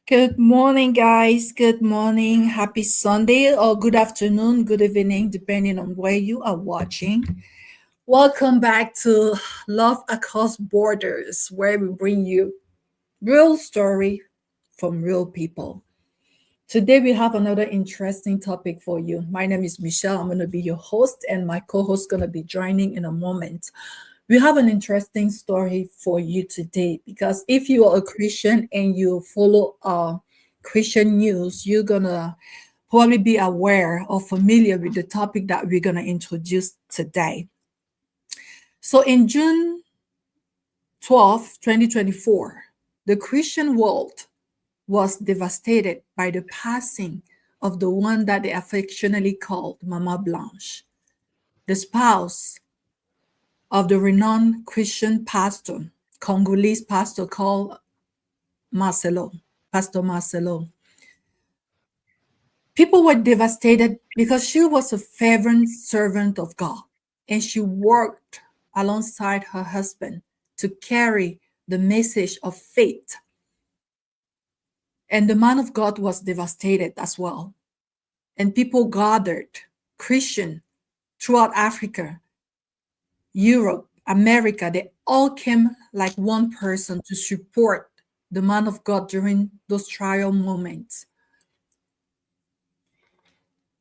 Good morning, guys. Good morning. Happy Sunday or good afternoon, good evening, depending on where you are watching. Welcome back to Love Across Borders, where we bring you real story from real people. Today, we have another interesting topic for you. My name is Michelle. I'm going to be your host, and my co host going to be joining in a moment. We have an interesting story for you today because if you are a Christian and you follow Christian news, you're gonna probably be aware or familiar with the topic that we're gonna introduce today. So in June 12, 2024, the Christian world was devastated by the passing of the one that they affectionately called Mama Blanche, the spouse of the renowned Christian pastor, Congolese pastor called Marcello, Pastor Marcello. People were devastated because she was a fervent servant of God and she worked alongside her husband to carry the message of faith. And the man of God was devastated as well. And people gathered, Christian, throughout Africa, Europe, America, they all came like one person to support the man of God during those trial moments.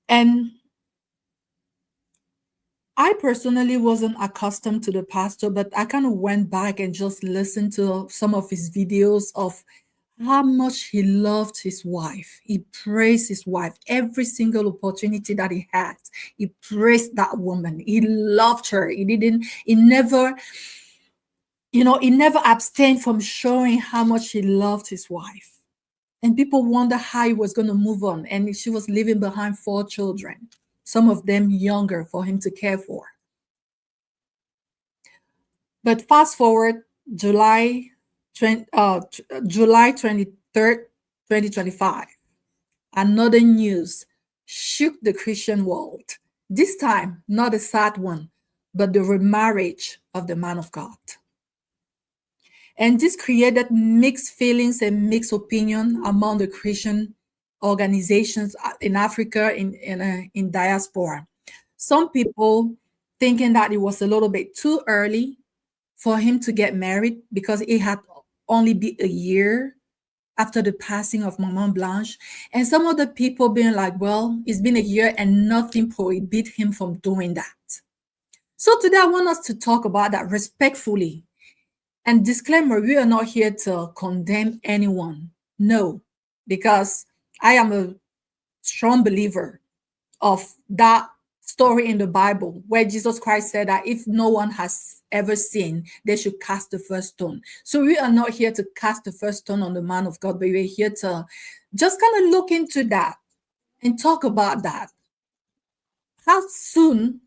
And I personally wasn't accustomed to the pastor, but I kind of went back and just listened to some of his videos of how much he loved his wife. He praised his wife every single opportunity that he had. He praised that woman. He loved her. He never, he never abstained from showing how much he loved his wife. And people wonder how he was going to move on. And she was leaving behind 4 children, some of them younger for him to care for. But fast forward July 23rd, 2025, another news shook the Christian world. This time, not a sad one, but the remarriage of the man of God. And this created mixed feelings and mixed opinion among the Christian organizations in Africa, in diaspora. Some people thinking that it was a little bit too early for him to get married because it had only been a year after the passing of Maman Blanche. And some other people being like, well, it's been a year and nothing prohibit him from doing that. So today I want us to talk about that respectfully. And disclaimer, we are not here to condemn anyone. No, because I am a strong believer of that story in the Bible where Jesus Christ said that if no one has ever sinned, they should cast the first stone. So we are not here to cast the first stone on the man of God, but we're here to just kind of look into that and talk about that. How soon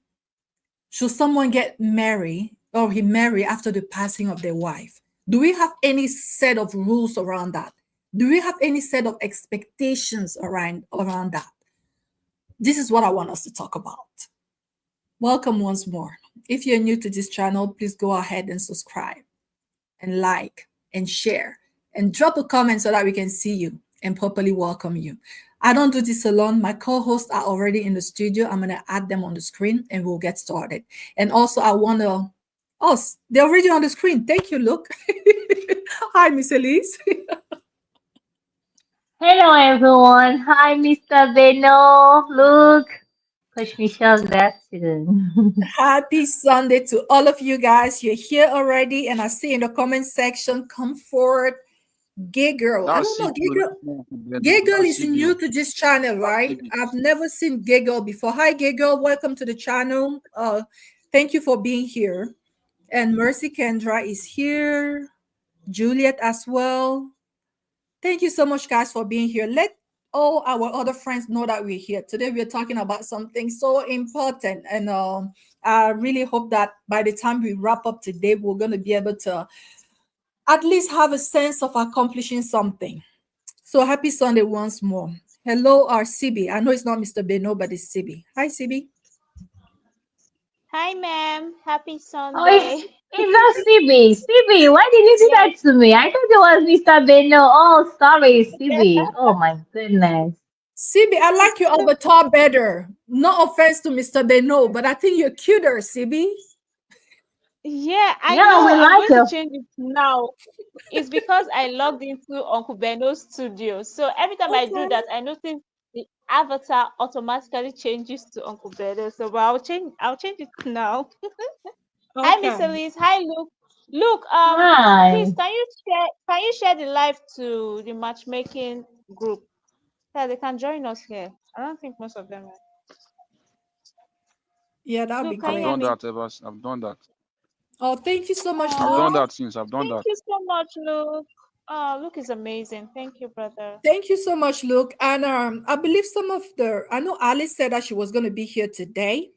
should someone get married or he marry after the passing of their wife? Do we have any set of rules around that? Do we have any set of expectations around that? This is what I want us to talk about. Welcome once more. If you're new to this channel, please go ahead and subscribe and like and share and drop a comment so that we can see you and properly welcome you. I don't do this alone. My co-hosts are already in the studio. I'm going to add them on the screen and we'll get started. And also I want to, they're already on the screen. Thank you, Luke. Hi, Miss Elise. Hello everyone. Hi Mr. Beno, Luke, Coach Michelle, good afternoon. Happy Sunday to all of you guys. You're here already. And I see in the comment section, come forward. Gay girl. I don't know. Gay girl is new to this channel, right? I've never seen Gay girl before. Hi, Gay girl. Welcome to the channel. Thank you for being here. And Mercy Kendra is here. Juliet as well. Thank you so much, guys, for being here. Let all our other friends know that we're here. Today, we're talking about something so important. And I really hope that by the time we wrap up today, we're going to be able to at least have a sense of accomplishing something. So happy Sunday once more. Hello, our CB. I know it's not Mr. Beno, but it's CB. Hi, CB. Hi, ma'am. Happy Oh, it's Sunday. It's not CB. CB, why did you do Yeah, that to me? I thought it was Mr. Beno. Oh, sorry, CB. Oh my goodness. CB, I like your avatar better. No offense to Mr. Beno, but I think you're cuter, CB. yeah, I Yeah, we know. I'm like going to her. change it now. It's because I logged into Uncle Beno's studio. So every time I do Okay. that, I notice the avatar automatically changes to Uncle Beno. So but I'll change it now. Hi, Miss Okay. Elise. Hi, Luke. Luke, please Hi. can you share the live to the matchmaking group? Yeah, they can join us here. I don't think most of them are. Yeah, that'll be Luke, can I've you hear great. done me? that ever. I've done that. Oh, thank you so much, I've Luke. done Oh, that since. I've done thank that. you so much, Luke. Oh, Luke is amazing. Thank you, brother. Thank you so much, Luke. And I believe some of I know Alice said that she was going to be here today.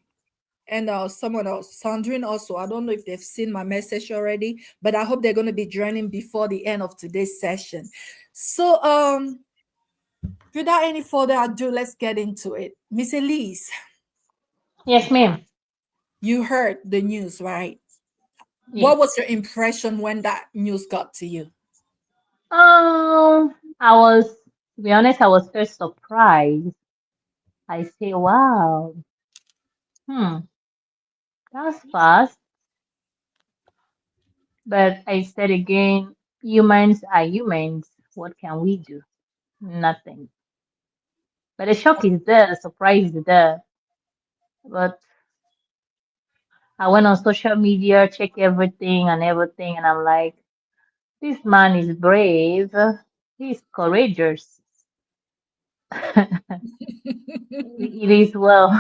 And someone else, Sandrine also. I don't know if they've seen my message already, but I hope they're going to be joining before the end of today's session. So, without any further ado, let's get into it. Miss Elise, Yes, ma'am. you heard the news, right? What Yes. was your impression when that news got to you? I was, to be honest, I was first surprised. I say, wow, hmm, that's fast. But I said again, humans are humans. What can we do? Nothing. But the shock is there, the surprise is there. But I went on social media, check everything, and I'm like, this man is brave. He's courageous. It is well.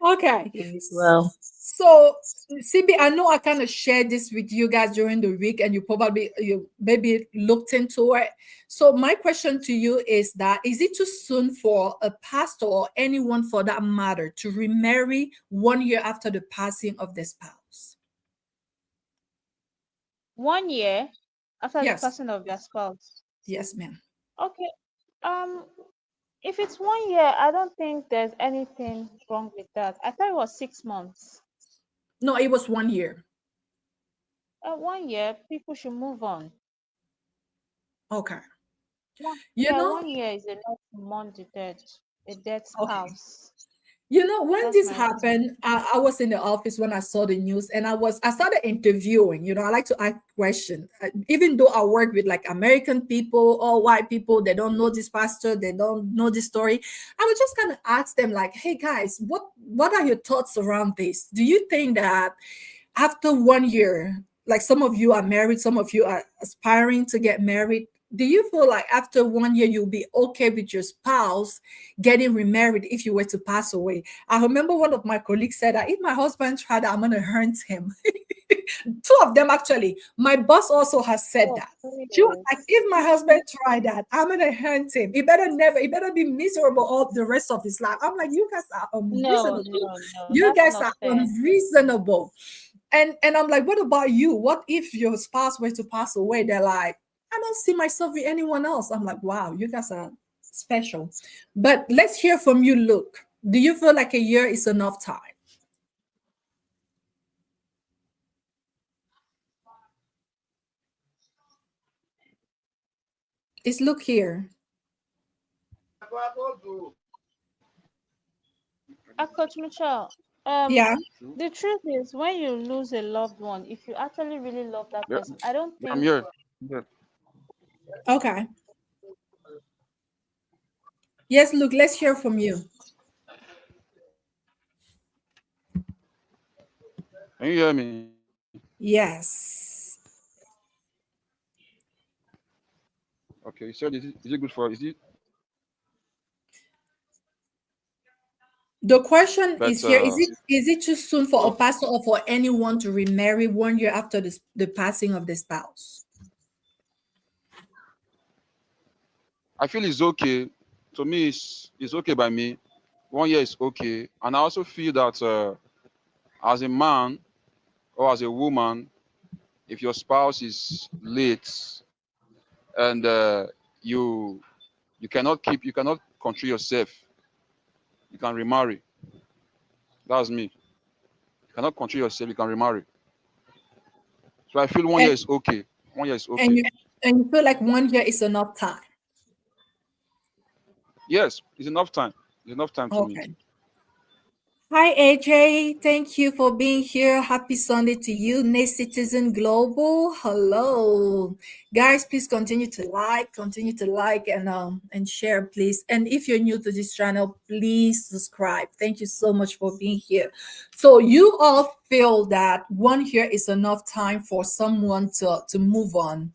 Okay. It is well. So, CB, I know I kind of shared this with you guys during the week, and you maybe looked into it. So, my question to you is that is it too soon for a pastor or anyone for that matter to remarry 1 year after the passing of their spouse? 1 year after the Yes, passing of their spouse. yes, ma'am. Okay. Um, if it's 1 year, I don't think there's anything wrong with that. I thought it was 6 months. No, it was 1 year. 1 year, people should move on. Okay. You Yeah, know, 1 year is enough to mourn a dead okay. spouse. You know, when That's this my own. happened, I was in the office when I saw the news, and I started interviewing. I like to ask questions. Even though I work with like American people or white people, they don't know this pastor, they don't know this story. I would just kind of ask them, like, hey guys, what are your thoughts around this? Do you think that after 1 year, like some of you are married, some of you are aspiring to get married, do you feel like after 1 year you'll be okay with your spouse getting remarried if you were to pass away? I remember one of my colleagues said that if my husband tried that, I'm gonna hurt him. Two of them actually. My boss also has said Oh, that. She was like, please. if my husband tried that, I'm gonna hurt him. He better be miserable all the rest of his life. I'm like, you guys are No, unreasonable. no, no. You That's guys not are fair. unreasonable. And I'm like, what about you? What if your spouse were to pass away? They're like, I don't see myself with anyone else. I'm like, wow, you guys are special. But let's hear from you, Luke. Do you feel like a year is enough time? Is Luke here? Coach Mitchell, Yeah. True. the truth is, when you lose a loved one, if you actually really love that Yeah, person, I don't yeah, I'm think. here. Yeah. Okay. Yes, Luke, let's hear from you. Can you hear me? Yes. Okay. You said is it good for is it? The question But is here, is it too soon for a oh, pastor or for anyone to remarry 1 year after the passing of the spouse? I feel it's okay. To me, it's okay by me. 1 year is okay, and I also feel that as a man or as a woman, if your spouse is late and you you cannot control yourself, you can remarry. That's me. You cannot control yourself, you can remarry. So I feel 1 year And is okay. 1 year is and okay. you feel like 1 year is enough time. Yes, it's enough time. It's enough time to me. Okay. Hi AJ, thank you for being here. Happy Sunday to you, Next Citizen Global. Hello, guys. Please continue to like and share, please. And if you're new to this channel, please subscribe. Thank you so much for being here. So you all feel that 1 year is enough time for someone to move on.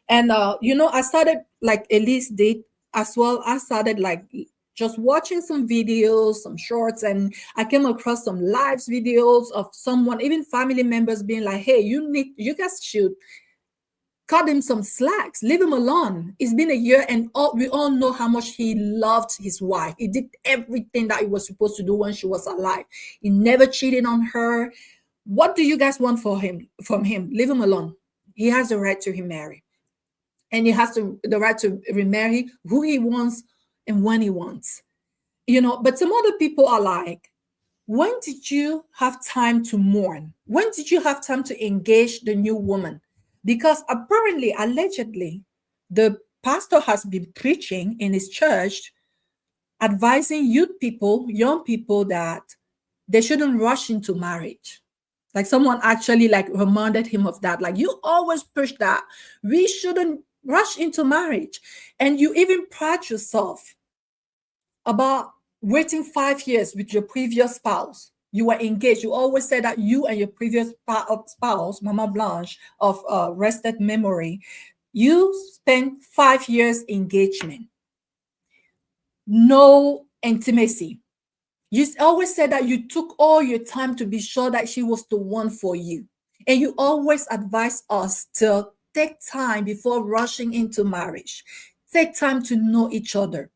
And I started like Elise did as well. I started like just watching some videos, some shorts, and I came across some lives videos of someone, even family members being like, hey, you guys should cut him some slacks, leave him alone. It's been a year, and we all know how much he loved his wife. He did everything that he was supposed to do when she was alive. He never cheated on her. What do you guys want from him? Leave him alone. He has the right to remarry, and he has the right to remarry who he wants and when he wants. But some other people are like, when did you have time to mourn? When did you have time to engage the new woman? Because apparently, allegedly, the pastor has been preaching in his church, advising young people, that they shouldn't rush into marriage. Like someone actually like reminded him of that. Like, you always push that we shouldn't rush into marriage. And you even pride yourself about waiting 5 years with your previous spouse. You were engaged. You always said that you and your previous spouse, Mama Blanche of rested memory, you spent 5 years engagement, no intimacy. You always said that you took all your time to be sure that she was the one for you. And you always advise us to take time before rushing into marriage. Take time to know each other.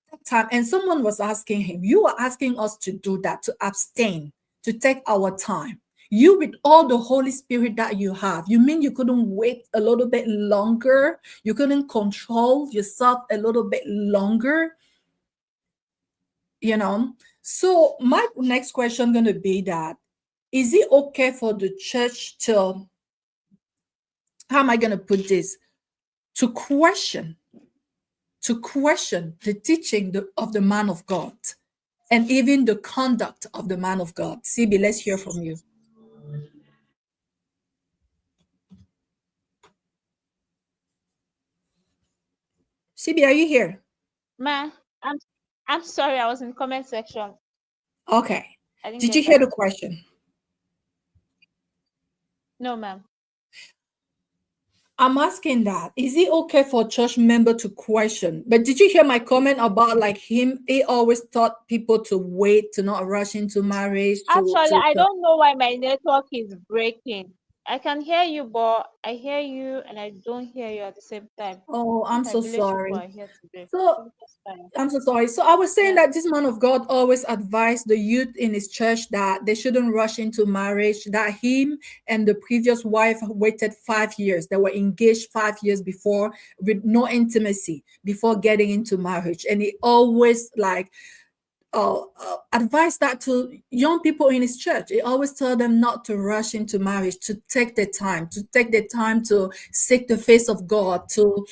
Take time. And someone was asking him, you are asking us to do that, to abstain, to take our time. You, with all the Holy Spirit that you have, you mean you couldn't wait a little bit longer? You couldn't control yourself a little bit longer? you know so my next question going to be that, is it okay for the church to, how am I going to put this, to question the teaching of the man of God, and even the conduct of the man of God? CB, let's hear from you. CB, are you here? Ma, I'm I'm sorry, I was in comment section. Okay, I didn't did you get hear that. the question? No, ma'am. I'm asking that, is it okay for a church member to question? But did you hear my comment about like him? He always taught people to wait, to not rush into marriage, Actually, I don't know why my network is breaking. I can hear you, but I hear you and I don't hear you at the same time. Oh, I think I'm my so village people sorry. are here today. So That's fine. I'm so sorry. So I was saying Yeah. that this man of God always advised the youth in his church that they shouldn't rush into marriage, that him and the previous wife waited 5 years. They were engaged 5 years before, with no intimacy, before getting into marriage. And he always like advise that to young people in his church. He always tell them not to rush into marriage, to take their time, to seek the face of God, to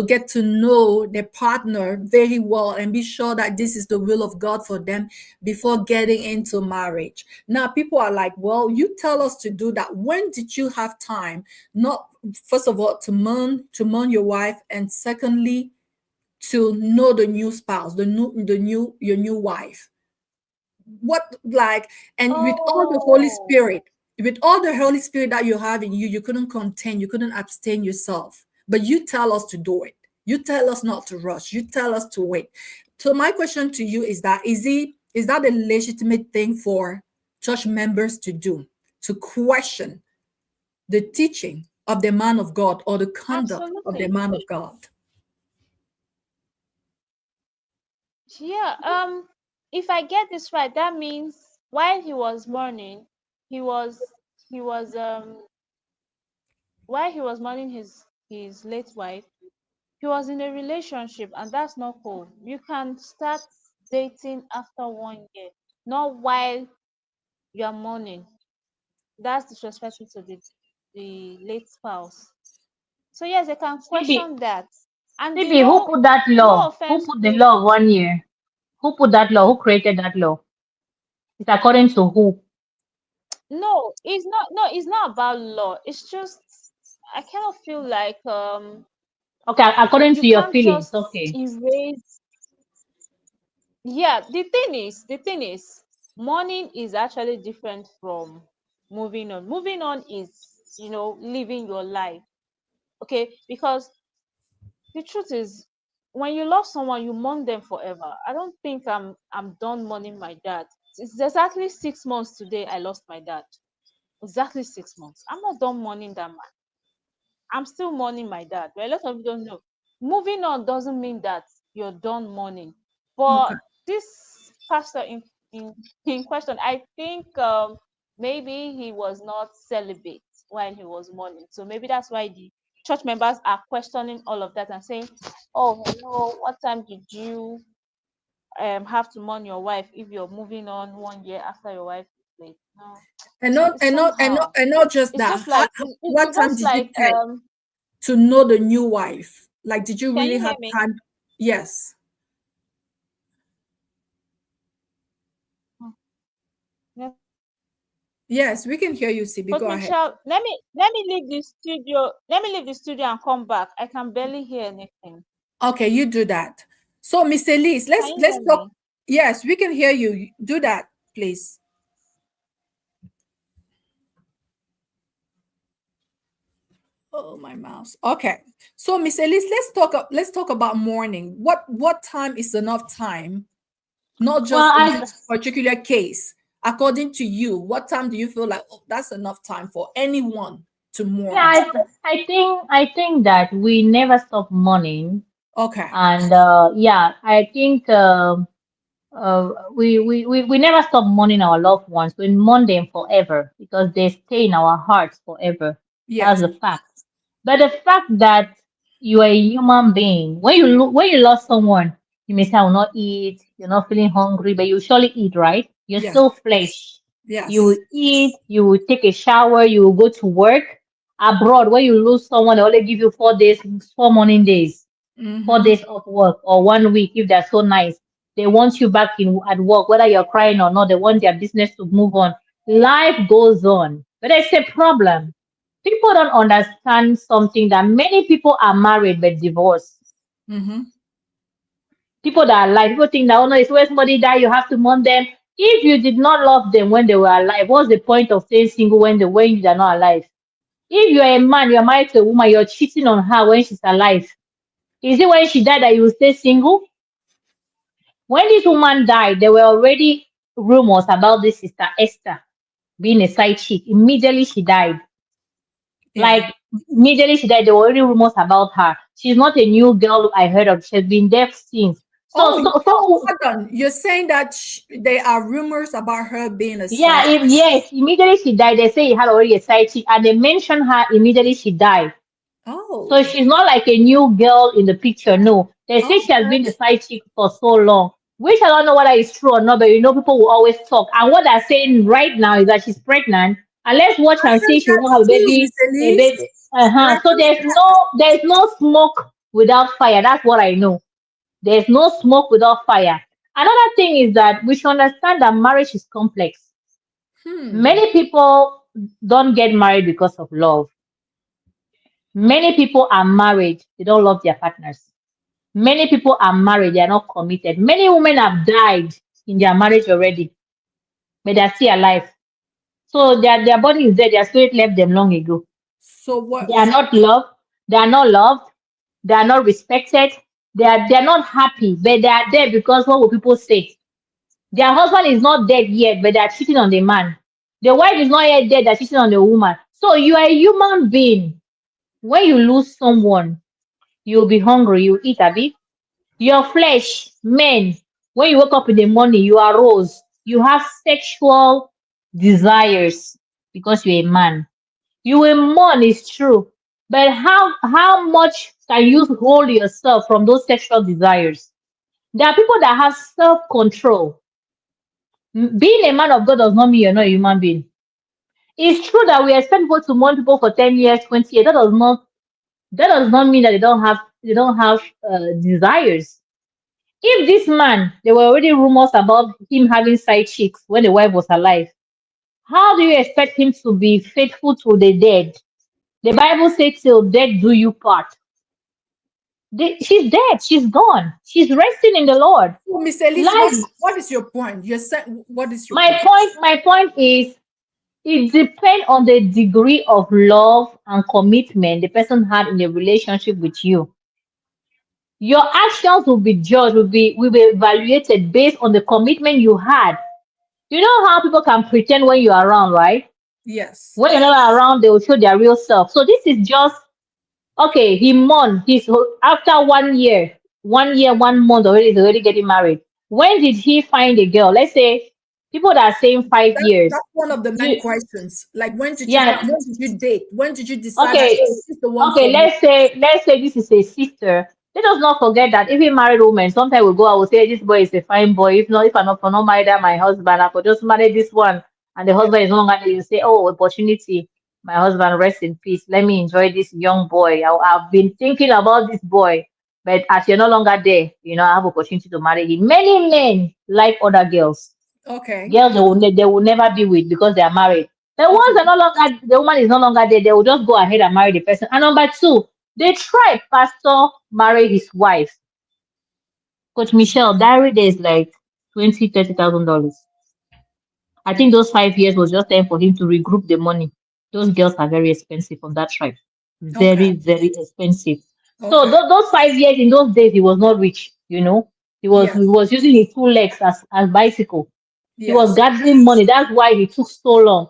get to know their partner very well, and be sure that this is the will of God for them before getting into marriage. Now, people are like, well, you tell us to do that. When did you have time? Not, first of all, to mourn your wife, and secondly, to know the new spouse, your new wife. What, like, and with all the Holy Oh, Spirit, with all the Holy Spirit that you have in you, you couldn't contain, you couldn't abstain yourself. But you tell us to do it. You tell us not to rush. You tell us to wait. So my question to you is that, is that a legitimate thing for church members to do? To question the teaching of the man of God, or the conduct of the absolutely. man of God? Yeah. If I get this right, that means while he was mourning, he was he was while he was mourning his late wife, he was in a relationship, and that's not cool. You can start dating after 1 year, not while you're mourning. That's disrespectful to the the late spouse. So yes, they can Maybe question that. And maybe who put that no law? Who offense put the to, law 1 year? Who put that law? Who created that law? It's according to who? no, it's not about law. It's just I kind of feel like Okay, according you to your can't feelings. just Okay. erase. Yeah, the thing is mourning is actually different from moving on. Moving on is, living your life. Okay, because the truth is, when you love someone, you mourn them forever. I don't think I'm done mourning my dad. It's exactly 6 months today I lost my dad. Exactly 6 months. I'm not done mourning that man. I'm still mourning my dad. But a lot of people don't know. Moving on doesn't mean that you're done mourning. Okay. But this pastor in, in question, I think maybe he was not celibate when he was mourning. So maybe that's why the church members are questioning all of that and saying, "Oh, hello, what time did you have to mourn your wife if you're moving on 1 year after your wife is late?" No, And not it's and not and not somehow. and not just It's that. just like What it's time just did you like take to know the new wife? Like, did you can really you hear have me? time? Yes. Hmm. Yes. Yes, we can hear you, CB. Coach Go ahead. Michelle, let me leave the studio. Let me leave the studio and come back. I can barely hear anything. Okay, you do that. So, Miss Elise, Can you let's hear talk. me? Yes, we can hear you. Do that, please. Oh, my mouse. Okay. So, Miss Elise, let's talk about morning. What time is enough time? Not Well, just in I this particular case. According to you, what time do you feel like, oh, that's enough time for anyone to yeah, mourn? I think that we never stop mourning, Okay. and yeah, I think we never stop mourning our loved ones. We mourn them forever because they stay in our hearts forever. That's Yes. the fact. But the fact that you are a human being, when you lost someone, you may say, "I will not eat." You're not feeling hungry, but you surely eat, right? You're Yes. still flesh. You will Yes. eat. You will take a shower. You will go to work. Abroad, when you lose someone, they only give you 4 days, 4 morning days, four Mm-hmm. days off work, or 1 week if they're so nice. They want you back in at work, whether you're crying or not. They want their business to move on. Life goes on, but it's a problem. People don't understand something that many people are married but divorced. Mm-hmm. People that are alive, people think that, oh no, it's when somebody die, you have to mourn them. If you did not love them when they were alive, what's the point of staying single when you are not alive? If you're a man, you're married to a woman, you're cheating on her when she's alive. Is it when she died that you will stay single? When this woman died, there were already rumors about this sister Esther being a side chick. Immediately she died. Yeah. Like immediately she died, there were already rumors about her. She's not a new girl I heard of. She's been dead since. So Oh, so oh, so hold on. You're saying that there are rumors about her being a yeah, side. if yes, immediately she died. They say he had already a side chick, and they mentioned her immediately she died. So Oh, she's not like a new girl in the picture. No, they say she has okay. been the side chick for so long, which I don't know whether it's true or not. But people will always talk. And what they're saying right now is that she's pregnant, and let's watch I and heard see she that will have a too, Miss baby. A Elise. baby. I So heard there's no smoke without fire. That's what I know. There's no smoke without fire. Another thing is that we should understand that marriage is complex. Hmm. Many people don't get married because of love. Many people are married, they don't love their partners. Many people are married, they are not committed. Many women have died in their marriage already, but they're still alive. So their body is dead, their spirit left them long ago. So They are not loved, they are not loved, they are not respected, they are not happy, but they are there because what will people say? Their husband is not dead yet, but they are cheating on the man. The wife is not yet dead, they're cheating on the woman. So you are a human being. When you lose someone, you'll be hungry, you eat a bit. Your flesh, men, when you wake up in the morning, you arouse. You have sexual desires because you're a man. You will mourn, it's true. But how much can you hold yourself from those sexual desires? There are people that have self-control. Being a man of God does not mean you're not a human being. It's true that we expect people to mourn people for 10 years, 20 years. That does not mean that they don't have desires. If this man, there were already rumors about him having side chicks when the wife was alive. How do you expect him to be faithful to the dead? The Bible says, till death do you part. She's dead. She's gone. She's resting in the Lord. So, Miss Elise, Life. what is your point? You said, what is your My point? point. My point is, it depends on the degree of love and commitment the person had in a relationship with you. Your actions will be judged, will be evaluated based on the commitment you had. You know how people can pretend when you're around, right? Yes. When you're not around, they will show their real self. So this is just okay. He mourned. He's after 1 year, 1 year, 1 month already. He's already getting married. When did he find a girl? Let's say people that are saying 5 years. That's one of the main You, questions. Like, when did you start? yeah. When did you date? When did you decide that, Okay. oh, this is the one Okay. for me? Let's say this is a sister. Let us not forget that even married women, sometimes we go, I will say this boy is a fine boy. If I'm not for not married my husband, I could just marry this one. And the Yeah. husband is no longer there. You say, oh, opportunity. My husband rest in peace. Let me enjoy this young boy. I've been thinking about this boy. But as you're no longer there, I have opportunity to marry him. Many men like other girls. Okay. Girls they will never be with because they are married. The Okay. ones that no longer the woman is no longer there, they will just go ahead and marry the person. And number two, they tried pastor marry his wife. Coach Michelle, diary there is like 20, $30,000. I think those 5 years was just time for him to regroup the money. Those girls are very expensive on that tribe. Okay. Very, very expensive. So Okay. those 5 years in those days, he was not rich. He was Yes. he was using his two legs as bicycle. He was Yes. gathering money. That's why it took so long.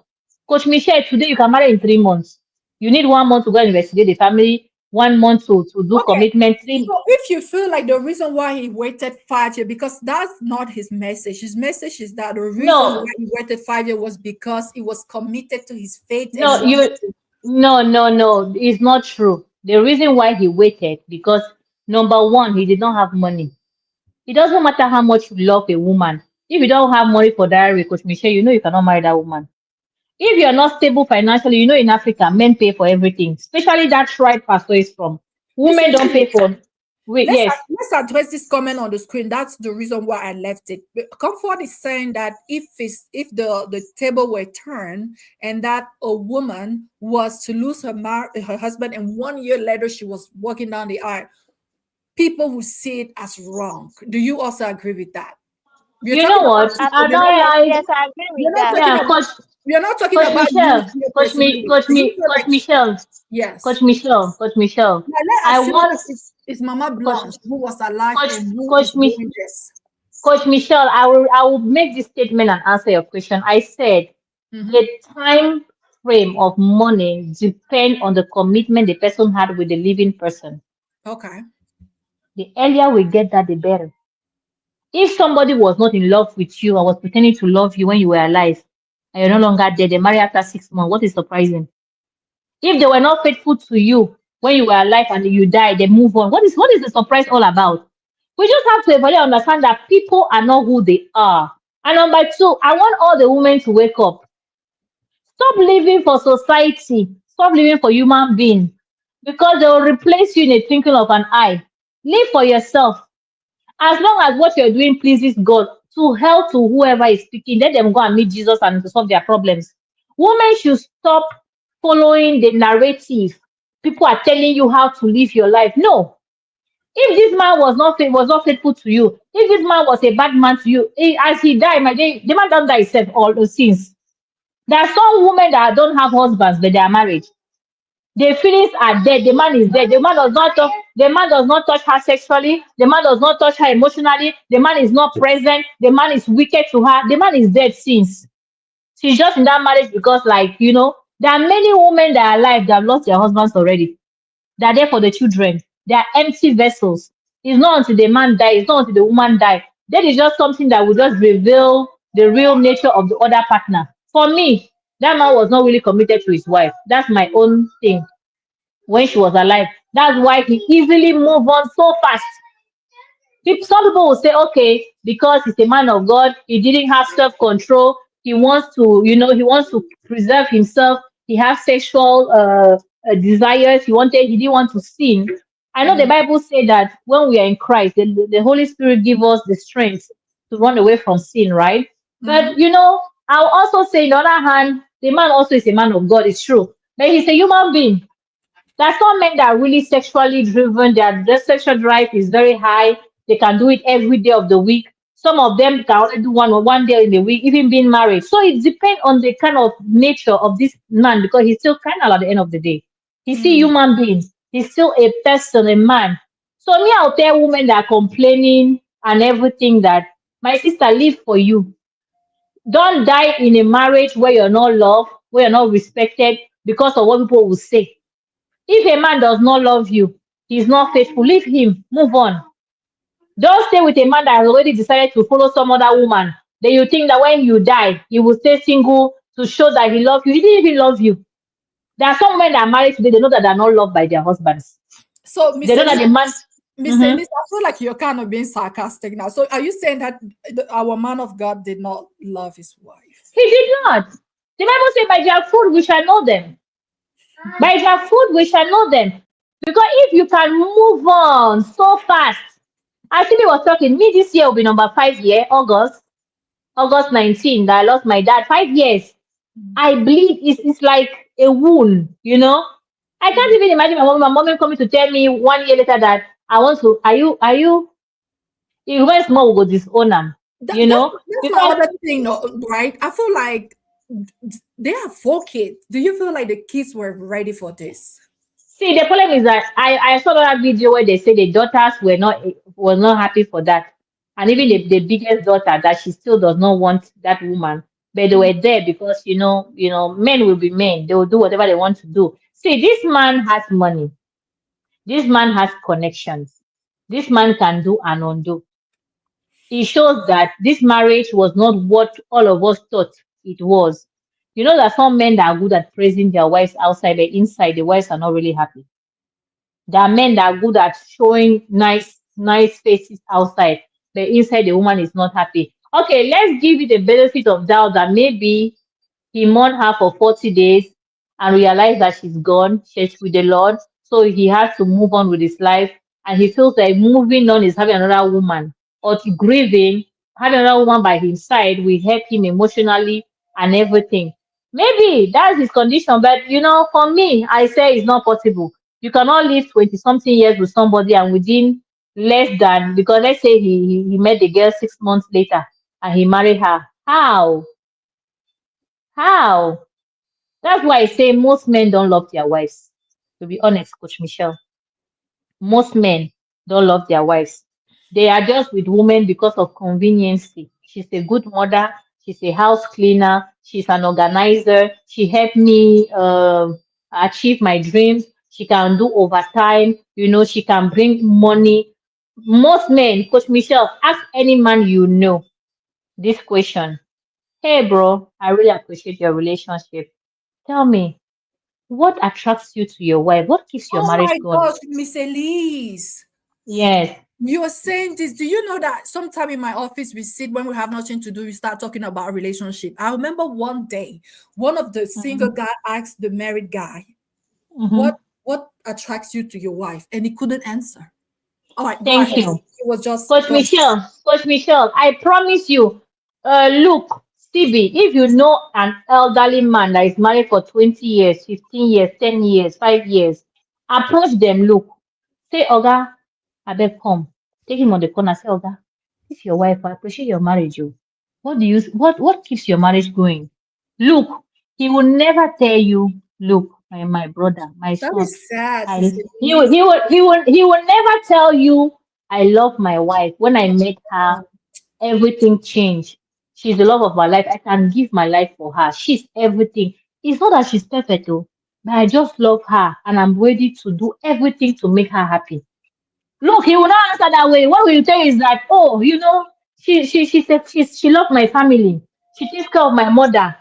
Coach Michelle, today you can marry in 3 months. You need 1 month to go and investigate the family, 1 month to do Okay. commitment. Three. So, if you feel like the reason why he waited 5 years, because that's not his message. His message is that the reason why No, he waited 5 years was because he was committed to his faith and no, wanted you to. no, it's not true. The reason why he waited because number one, he did not have money. It doesn't matter how much you love a woman. If you don't have money for diary, Coach Michelle, you cannot marry that woman. If you're not stable financially, in Africa, men pay for everything, especially that tribe Pastor is from. Miss Women don't pay Elizabeth, for. Wait, yes. let's address this comment on the screen. That's the reason why I left it. But Comfort is saying that if the table were turned and that a woman was to lose her husband and 1 year later she was walking down the aisle, people would see it as wrong. Do you also agree with that? We're You talking know about what? people. I We're don't not Yes, like. talking. yes, I agree We're with not that. talking Yeah, about. We're not talking about you Coach me, personally. coach Do you me, feel coach like Michelle, yes? coach Michelle. Now let's I assume want that it's Mama coach, Blanche who was alive coach, and who coach is me, doing this. coach Michelle. I will make this statement and answer your question. I said Hmm. the time frame of money depend on the commitment the person had with the living person. Okay. The earlier we get that, the better. If somebody was not in love with you and was pretending to love you when you were alive, and you're no longer there, they marry after 6 months. What is surprising? If they were not faithful to you when you were alive and you died, they move on. What is the surprise all about? We just have to evaluate and understand that people are not who they are. And number two, I want all the women to wake up. Stop living for society. Stop living for human being. Because they will replace you in a twinkle of an eye. Live for yourself. As long as what you're doing pleases God, to help to whoever is speaking, let them go and meet Jesus and to solve their problems. Women should stop following the narrative. People are telling you how to live your life. No. If this man was not faithful to you, if this man was a bad man to you, as he died, the man don't die himself all those sins. There are some women that don't have husbands, but they are married. The feelings are dead. The man is dead. The man does not touch her sexually. The man does not touch her emotionally. The man is not present. The man is wicked to her. The man is dead since. She's just in that marriage because, there are many women that are alive that have lost their husbands already. They are there for the children. They are empty vessels. It's not until the man dies, it's not until the woman dies. That is just something that will just reveal the real nature of the other partner. For me, that man was not really committed to his wife. That's my own thing when she was alive. That's why he easily moved on so fast. Some people will say, okay, because he's a man of God, he didn't have self control. He wants to, he wants to preserve himself. He has sexual desires. He didn't want to sin. I know the Mm, Bible said that when we are in Christ, the Holy Spirit give us the strength to run away from sin, right? mm-hmm, But I'll also say, on the other hand, the man also is a man of God. It's true, but he's a human being. There's some men that are really sexually driven. Their sexual drive is very high. They can do it every day of the week. Some of them can only do one day in the week, even being married. So it depends on the kind of nature of this man because he's still carnal at the end of the day. He's still mm. human being. He's still a person, a man. So me, I'll tell women that are complaining and everything that my sister live for you. Don't die in a marriage where you're not loved, where you're not respected because of what people will say. If a man does not love you, he's not faithful, leave him, move on. Don't stay with a man that has already decided to follow some other woman. Then you think that when you die, he will stay single to show that he loves you. He didn't even love you. There are some men that are married today, they know that they're not loved by their husbands. So, They know that the man. Miss Mhm. Ennis, I feel like you're kind of being sarcastic now. So, are you saying that our man of God did not love his wife? He did not. The Bible says, by their fruit we shall know them. By their fruit we shall know them. Because if you can move on so fast, actually was talking, me this year will be number 5 year, August 19, that I lost my dad. 5 years. Mm, I believe it's like a wound. I can't mm. even imagine my mom coming to tell me 1 year later that I want to, are you, if when small will go disown them, That's my because other thing, right? I feel like they have 4 kids. Do you feel like the kids were ready for this? see, the problem is that I saw that video where they say the daughters were not happy for that. And even the biggest daughter that she still does not want that woman. But they were there because men will be men. They will do whatever they want to do. See, this man has money. This man has connections. This man can do and undo. It shows that this marriage was not what all of us thought it was. You know that some men that are good at praising their wives outside, but inside the wives are not really happy. There are men that are good at showing nice faces outside, but inside the woman is not happy. Okay, let's give it the benefit of doubt that maybe he mourned her for 40 days and realized that she's gone, she's with the Lord. So he has to move on with his life. And he feels like moving on is having another woman or to grieving, having another woman by his side will help him emotionally and everything. Maybe that's his condition. But, for me, I say it's not possible. You cannot live 20 something years with somebody and within less than, because let's say he met the girl 6 months later and he married her. How? How? That's why I say most men don't love their wives. To be honest, Coach Michelle, most men don't love their wives. They are just with women because of conveniency. She's a good mother. She's a house cleaner. She's an organizer. She helped me achieve my dreams. She can do overtime. She can bring money. Most men, Coach Michelle, ask any man this question. Hey, bro, I really appreciate your relationship. Tell me, what attracts you to your wife? What keeps your Oh marriage my going? gosh, Miss Elise. Yes. You are saying this. Do you know that sometime in my office we sit when we have nothing to do, we start talking about relationship. I remember one day, one of the single Mhm. guy asked the married guy, Mhm. what attracts you to your wife? And he couldn't answer. All right, go Thank ahead. you. It was just Coach go. Michelle, Coach Michelle, I promise you, look, Stevie, if you know an elderly man that is married for 20 years, 15 years, 10 years, 5 years, approach them, look, say, Oga, I beg come. Take him on the corner, say, Oga, this is your wife, I appreciate your marriage. Oh. What keeps your marriage going? Look, he will never tell you, look, my brother, my That son. is sad, Miss I Elise. he will never tell you I love my wife. When I met her, everything changed. She's the love of my life. I can give my life for her. She's everything. It's not that she's perfect, though, but I just love her and I'm ready to do everything to make her happy. Look, he will not answer that way. What will you tell is that, oh, she said she loved my family. She takes care of my mother.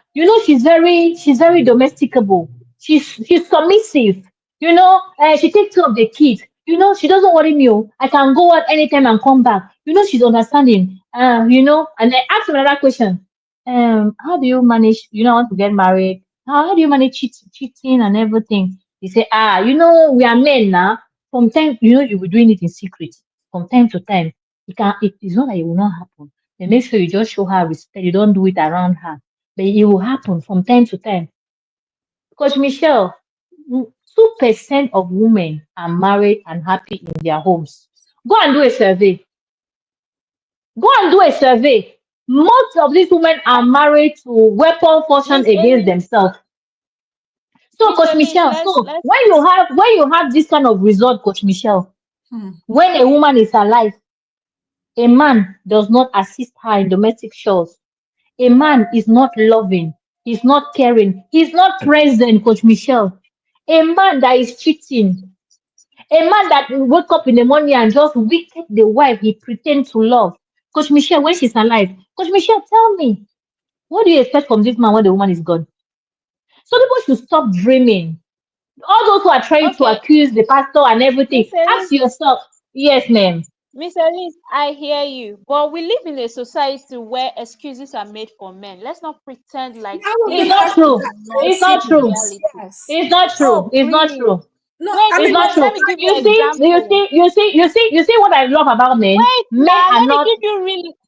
She's very domesticable. She's submissive. She takes care of the kids. She doesn't worry me. Oh. I can go out anytime and come back. She's understanding. And I asked him another question. how do you manage, want to get married? How do you manage cheating and everything? He say, we are men now. From time, you will doing it in secret. From time to time, it's not that it will not happen. Then make sure you just show her respect. You don't do it around her. But it will happen from time to time. Coach Michelle, 2% of women are married and happy in their homes. Go and do a survey. Go and do a survey. Most of these women are married to weapon function Miss against Eunice, themselves. So, Miss Coach Eunice, Michelle, let's so let's when you have this kind of result, Coach Michelle, Hmm. when a woman is alive, a man does not assist her in domestic chores. A man is not loving. He's not caring. He's not present, Coach Michelle. A man that is cheating. A man that will wake up in the morning and just wicked the wife he pretends to love. Coach Michelle, when she's alive. Coach Michelle, tell me, what do you expect from this man when the woman is gone? So people should stop dreaming. All those who are trying to okay. accuse the pastor and everything, Miss ask Eunice, yourself, yes, ma'am. Miss Eunice, I hear you. But we live in a society where excuses are made for men. Let's not pretend like I was It's gonna this not ask you is true. that not It's mercy. not the true. reality. Yes. It's not true. Oh, It's not please. true. No, Wait I It's mean not now, most true. let me give you You an see, you example. see, you see, you see, you see, what I love about men. Wait Men now, are not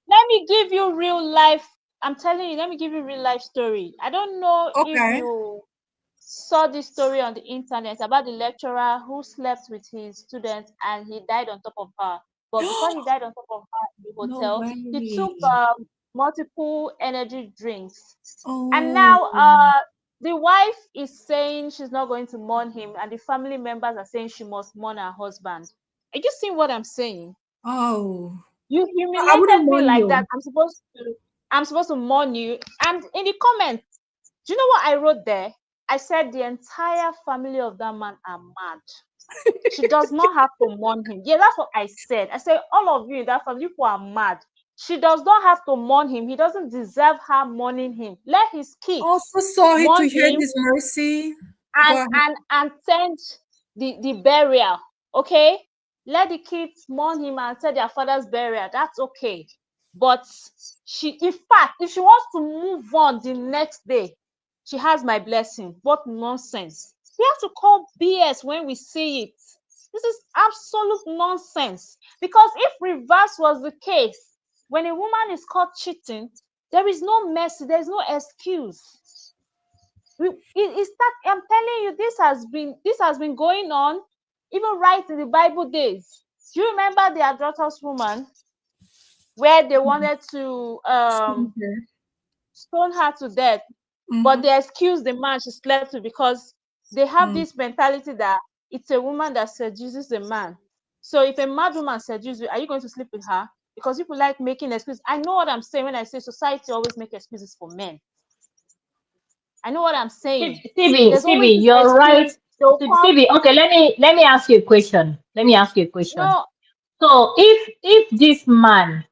let me give you real life. I'm telling you, let me give you real life story. I don't know if okay. you saw this story on the internet about the lecturer who slept with his students and he died on top of her. But before he died on top of her in the No hotel, he took way. multiple energy drinks. And Oh, now the wife is saying she's not going to mourn him, and the family members are saying she must mourn her husband. Are you seeing what I'm saying? oh. You I wouldn't humiliated me mourn like that. you. I'm supposed to mourn you. And in the comments, do you know what I wrote there? I said the entire family of that man are mad. She does not have to mourn him. Yeah, that's what I said. I said all of you in that family, people are mad. She does not have to mourn him. He doesn't deserve her mourning him. Let his kids Also sorry to mourn hear him this mercy. Go and ahead. send the burial. Okay, let the kids mourn him and send their father's burial. That's okay. But she, in fact, if she wants to move on the next day, she has my blessing. What nonsense. We have to call BS when we see it. This is absolute nonsense. Because if reverse was the case, when a woman is caught cheating, there is no mercy, there's no excuse. I'm telling you, this has been going on even right in the Bible days. Do you remember the adulterous woman where they wanted to Okay. stone her to death, but Mm-hmm. they excused the man she slept with because they have Mm. this mentality that it's a woman that seduces a man. So if a mad woman seduces you, are you going to sleep with her? Because people like making excuses. I know what I'm saying when I say society always make excuses for men. I know what I'm saying. There's always Phoebe, this you're right. excuse. They'll come. Phoebe, okay, let me ask you a question. Let me ask you a question. No, So if this man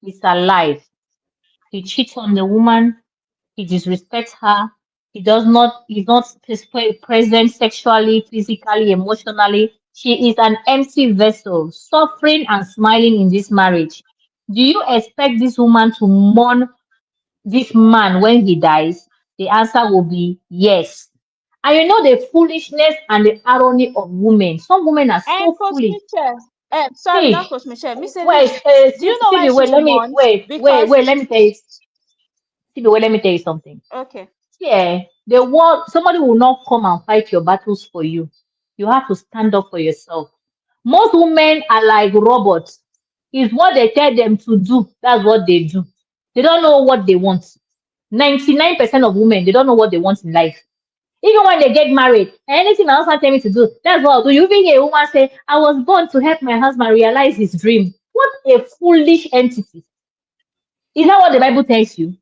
is alive, he cheats on the woman, he disrespects her, he's not present sexually, physically, emotionally. She is an empty vessel, suffering and smiling in this marriage. Do you expect this woman to mourn this man when he dies? The answer will be yes. And you know the foolishness and the irony of women. Some women are and so Coach foolish. Michelle. Sorry, not See, Coach Michelle. Miss wait, Elise. Do you know why Stevie, she wait, will mourn? Because let me tell you, Stevie, wait, let me tell you something. okay, Yeah, the world, somebody will not come and fight your battles for you. You have to stand up for yourself. Most women are like robots. It's what they tell them to do. That's what they do. They don't know what they want. 99% of women, they don't know what they want in life. Even when they get married, anything my husband tell me to do, that's what I'll do. You even hear a woman say, I was born to help my husband realize his dream. What a foolish entity. Is that what the Bible tells you?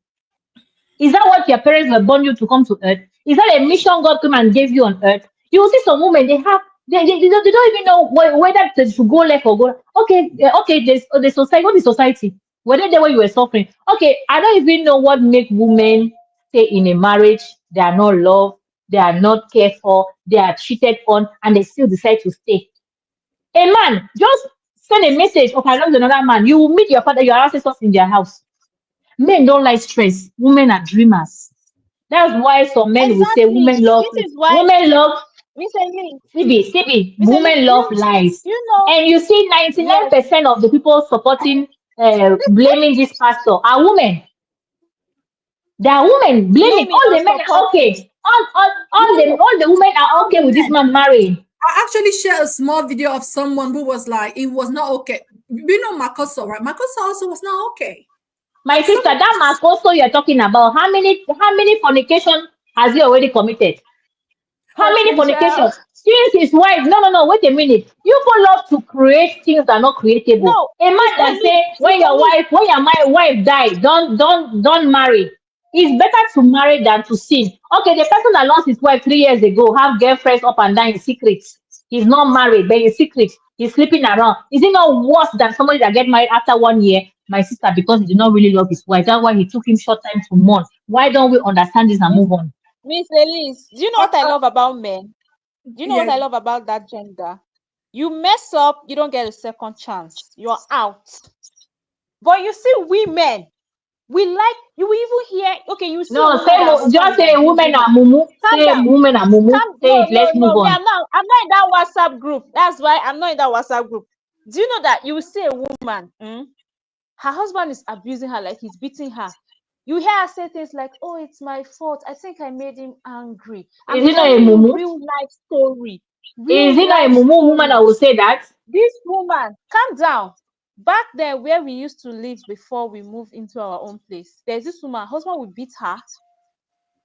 Is that what your parents were born you to come to earth? Is that a mission God came and gave you on earth? You will see some women, they don't even know whether they should go left or go right. Okay, okay, there's the society, what is society? Were they there when you were suffering? Okay, I don't even know what make women stay in a marriage. They are not loved, they are not cared for, they are cheated on, and they still decide to stay. A man, just send a message, okay, I love another man. You will meet your father, your ancestors in their house. Men don't like stress. Women are dreamers. That's why some men will say Exactly. This is why women love Miss Elise, Miss Elise, women love lies. you know, And you see, 99% yes, of the people supporting, blaming this pastor are women. They are women blaming blaming all or the men are supporting. okay. No, All the women are all okay the with this men. man marrying. I actually shared a small video of someone who was like, it was not okay. You know Makoso, right? Makoso also was not okay. My Some, sister, that Marcoso you're talking about, how many fornication has he already committed? How many Okay, child. fornications? Since his wife, no, wait a minute. You people love to create things that are not creatable. No, A Miss man that Elise, say Miss Elise, when your wife die, don't marry. It's better to marry than to sin. Okay, the person that lost his wife 3 years ago have girlfriends up and down in secret. He's not married, but in secret, he's sleeping around. Is it not worse than somebody that get married after 1 year? My sister, because he did not really love his wife. That's why he took him short time to mourn. Why don't we understand this and Miss move on? Miss Elise, do you know uh, what I uh, love about men? Do you know what yeah, I love about that gender? You mess up, you don't get a second chance. You're out. But you see, women, we like you will even hear, okay, you see a No, woman that her husband just is say women abusing her. are mumu. Calm Say down. women are mumu. Say No, it. Let's move me, on. I'm not in that WhatsApp group. That's why I'm not in that WhatsApp group. Do you know that you will see a woman, her husband is abusing her, like he's beating her? You hear her say things like, oh, it's my fault, I think I made him angry. Is I'm it not a telling you, mumu? real life story. Is Real it not a life mumu woman story. that will say that? This woman, calm down. Back then, where we used to live before we moved into our own place, there's this woman, her husband will beat her.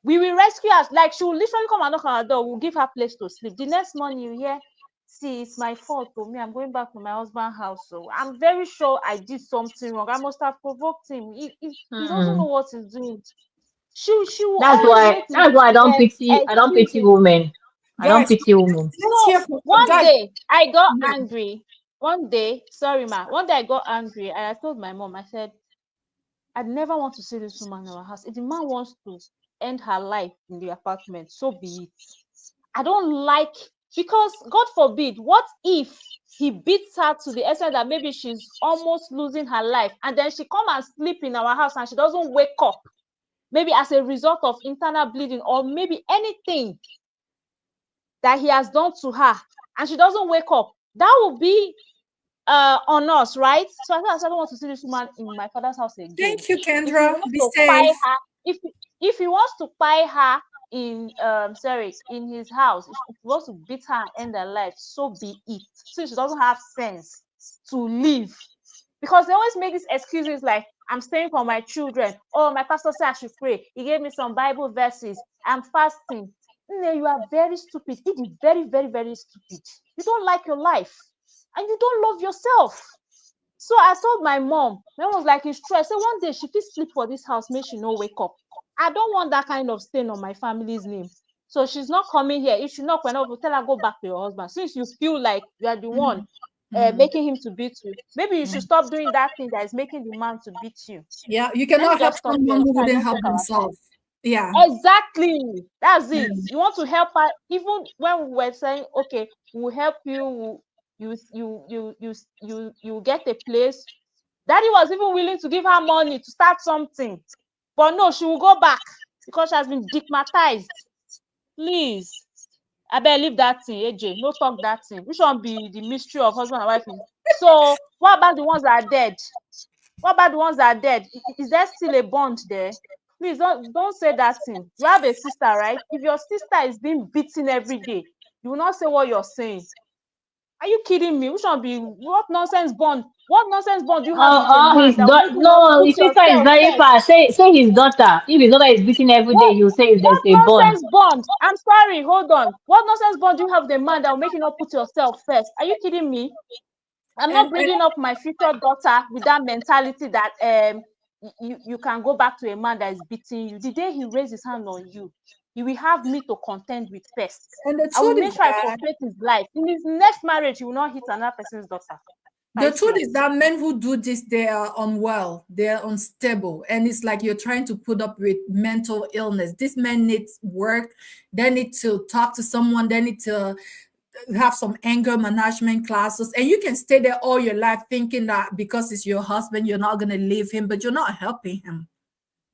We will rescue her. Like, she will literally come and knock on our door. We'll give her place to sleep. The next morning, you hear, see, it's my fault for me. I'm going back to my husband's house. So I'm very sure I did something wrong. I must have provoked him. He doesn't know Hmm. what he's doing. She will That's always why. make That's why I don't pity. I don't pity excuses. women. I don't guys, pity women. let's So hear from one guys. day I got Yeah. angry. One day, sorry, ma. One day I got angry and I told my mom, I said, I'd never want to see this woman in our house. If the man wants to end her life in the apartment, so be it. I don't like, because God forbid, what if he beats her to the extent that maybe she's almost losing her life, and then she come and sleep in our house and she doesn't wake up, maybe as a result of internal bleeding or maybe anything that he has done to her, and she doesn't wake up. That will be on us, right? So I don't want to see this woman in my father's house again. Thank you, If he Kendra. wants Be to spy safe. her, if he wants to spy her in in his house, if he wants to beat her and end her life, so be it. Since she doesn't have sense to live. Because they always make these excuses like, I'm staying for my children. Oh, my pastor said I should pray. He gave me some Bible verses. I'm fasting. No, you are very stupid. It is very, very, very stupid. You don't like your life and you don't love yourself. So I told my mom was like, it's true. I said, one day she fit sleep for this house, make she no wake up. I don't want that kind of stain on my family's name. So she's not coming here. If she knock whenever, tell her go back to your husband. Since you feel like you are the one Mm. making him to beat you, maybe you should stop doing that thing that is making the man to beat you. Yeah, you Let me cannot help just stop here someone so who I wouldn't don't help take our time. themselves. Yeah. Exactly. That's it. Mm. You want to help her, even when we were saying, okay, we'll help you, you get a place. Daddy was even willing to give her money to start something. But no, she will go back because she has been stigmatized. Please. I better leave that thing, AJ. No talk that thing. Which one be the mystery of husband and wife? So what about the ones that are dead? What about the ones that are dead? Is there still a bond there? Please don't say that thing. You have a sister, right? If your sister is being beaten every day, you will not say what you're saying. Are you kidding me? Which one be what nonsense bond? What nonsense bond do you have with a man His that will make daughter. you not No, put his sister is yourself very first? far. Say his daughter. If his daughter is beating every day, you say there's What a bond. nonsense bond? I'm sorry, hold on. What nonsense bond do you have with a man that will make you not put yourself first? Are you kidding me? I'm not And bringing up my future daughter with that mentality that you can go back to a man that is beating you. The day he raises his hand on you, he will have me to contend with first. the I will truth make is sure I that frustrate his life. In his next marriage, he will not hit another person's daughter. the I truth swear. is that men who do this, they are unwell, they are unstable, and it's like you're trying to put up with mental illness. These men need work, they need to talk to someone, they need to have some anger management classes, and you can stay there all your life thinking that because it's your husband, you're not going to leave him, but you're not helping him.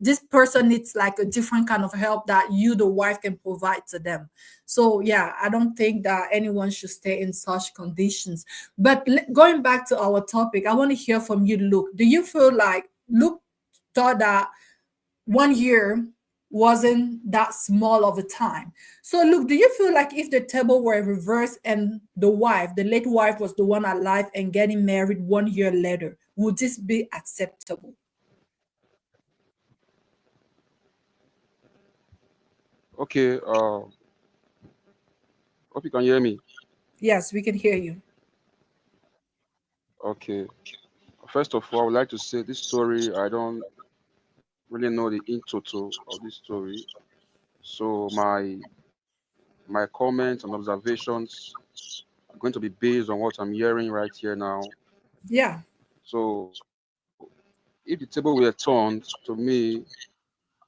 this person needs like a different kind of help that you, the wife, can provide to them. So yeah, I don't think that anyone should stay in such conditions. But going back to our topic, I want to hear from you, Luke. Do you feel like Luke thought that 1 year wasn't that small of a time? So look, do you feel like if the table were reversed and the wife, the late wife, was the one alive and getting married 1 year later, would this be acceptable? Okay. Hope you can hear me. Yes, we can hear you. Okay. First of all, I would like to say this story, I don't really know the in total of this story. So my comments and observations are going to be based on what I'm hearing right here now. Yeah. So if the table were turned to me,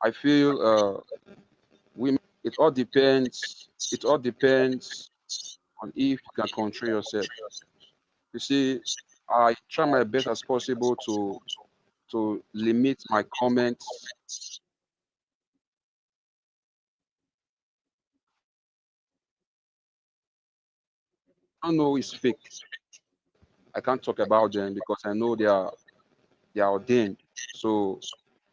I feel women, it all depends on if you can control yourself. You see, I try my best as possible to limit my comments I don't know is fake. I can't talk about them because I know they are ordained. So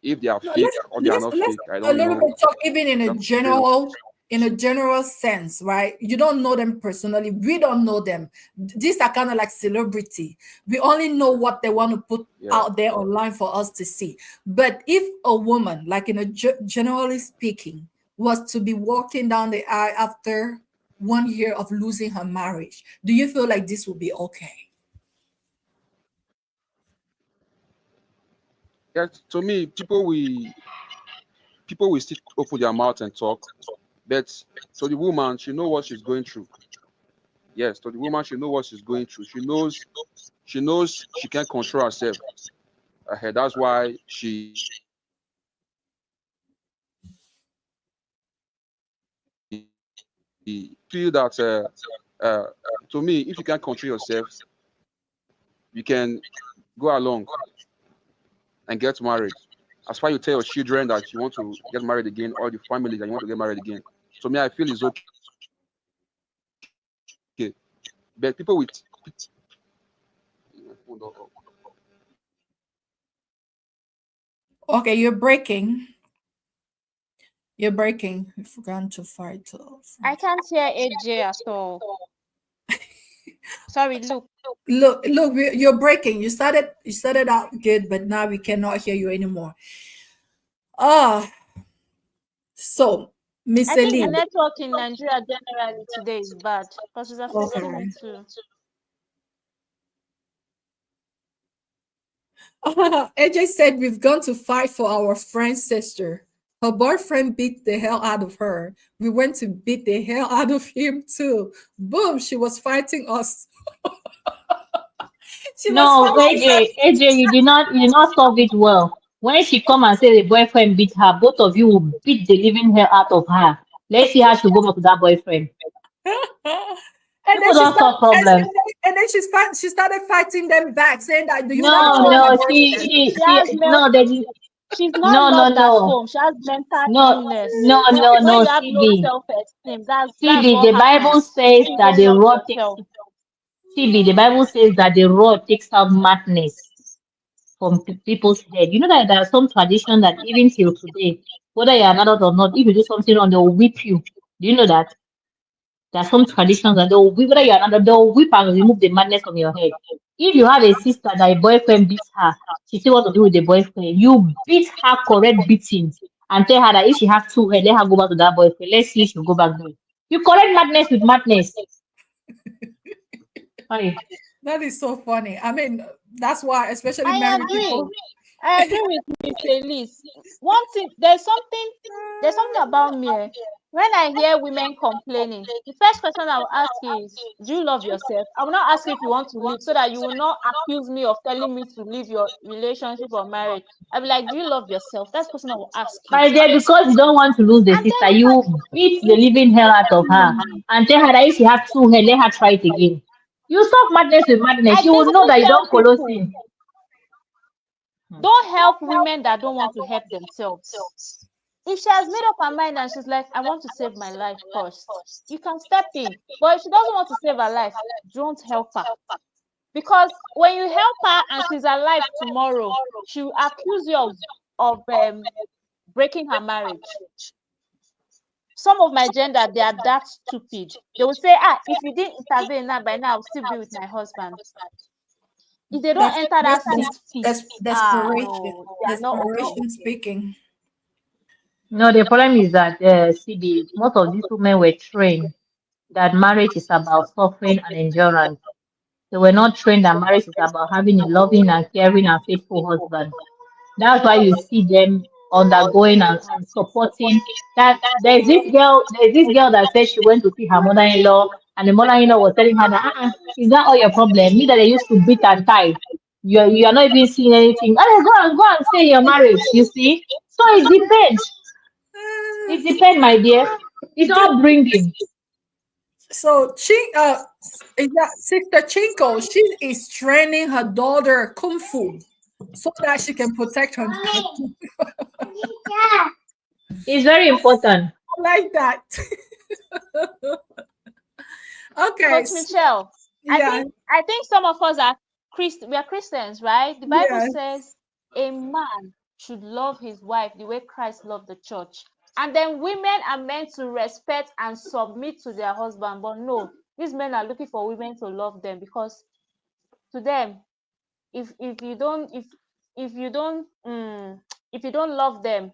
if they are No, fake or they are not let's fake, I a don't little know. bit talk even You have to pray on it. in a general sense, right? You don't know them personally. We don't know them. These are kind of like celebrity. We only know what they want to put Yeah. out there online for us to see. But if a woman, like in a generally speaking, was to be walking down the aisle after 1 year of losing her marriage, do you feel like this would be okay? Yeah. To me, people will still open their mouth and talk, but to the woman, she know what she's going through. Yes, to the woman, she know what she's going through. She knows she can't control herself. That's why she feel that to me, if you can't control yourself, you can go along and get married. As far you tell your children that you want to get married again, or the family that you want to get married again. To me, I feel it's okay. But people with Okay, you're breaking. You're breaking. We've gone to fight. I can't hear AJ at all. Sorry, look. Look, you're breaking. You started out good, but now we cannot hear you anymore. Ah, so Miss I think the Elise. network in Nigeria generally today is bad because it's affecting Okay. me too. AJ said we've gone to fight for our friend's sister. Her boyfriend beat the hell out of her. We went to beat the hell out of him too. Boom, she was fighting us. She was No, fighting us. AJ, you did not solve it well. When she come and say the boyfriend beat her, both of you will beat the living hell out of her. Let's see how she go back to that boyfriend. And then People she don't started, solve problems. and then she started fighting them back, saying that, do you want to No, call my No, no, boyfriend? she has no, she's not no, no, lost at no, home. She has mental no, illness. no, no, When no, you have low CB. self-esteem, that's CB, what the Bible happens. says You that don't the love rod takes, yourself. CB, the Bible says that the rod takes out madness from people's head. You know that there are some tradition that even till today, whether you're an adult or not, if you do something wrong, they'll whip you. Do you know that? There are some traditions that they'll whip, whether you're an adult, they'll whip and remove the madness from your head. If you have a sister that a boyfriend beats her, she still wants to be with the boyfriend, you beat her correct beating and tell her that if she has two head, let her go back to that boyfriend. Let's see if she'll go back there. You correct madness with madness. Hi. That is so funny. I mean, that's why, especially I married agree. people. I agree with Miss Elise. One thing, there's something about me. When I hear women complaining, the first question I will ask is, do you love yourself? I will not ask you if you want to leave so that you will not accuse me of telling me to leave your relationship or marriage. I'll be like, do you love yourself? That's the question I will ask you. My dear, because you don't want to lose the And sister, then you beat the living hell out of her and tell her that if she has two head, let her try it again. You stop madness with madness. I She will know basically that you tell don't follow people, sin. Don't help women that don't want to help themselves. If she has made up her mind and she's like, I want to save my life first, you can step in. But if she doesn't want to save her life, don't help her. Because when you help her and she's alive tomorrow, she will accuse you of breaking her marriage. Some of my gender, they are that stupid. They will say, if you didn't intervene now, by now I'll still be with my husband. If they don't enter that six feet, Desperation. no, they are not okay. Desperation speaking. No, the problem is that CB, most of these women were trained that marriage is about suffering and endurance. They were not trained that marriage is about having a loving and caring and faithful husband. That's why you see them undergoing and supporting that. There's this girl that said she went to see her mother-in-law, and the mother-in-law was telling her that, is that all your problem? Me that they used to beat and tie. You are not even seeing anything. Oh, go and stay in your marriage, you see. So it depends. It depends, my dear. It's Ju- all bringing. So is that Sister Chinko? She is training her daughter kung fu so that she can protect her. It's very important. Like that. Okay. Coach Michelle, I Yeah. think I think some of us are we are Christians, right? The Bible Yeah. says a man should love his wife the way Christ loved the church. And then women are meant to respect and submit to their husband. But no, these men are looking for women to love them, because to them, if you don't if you don't if you don't love them,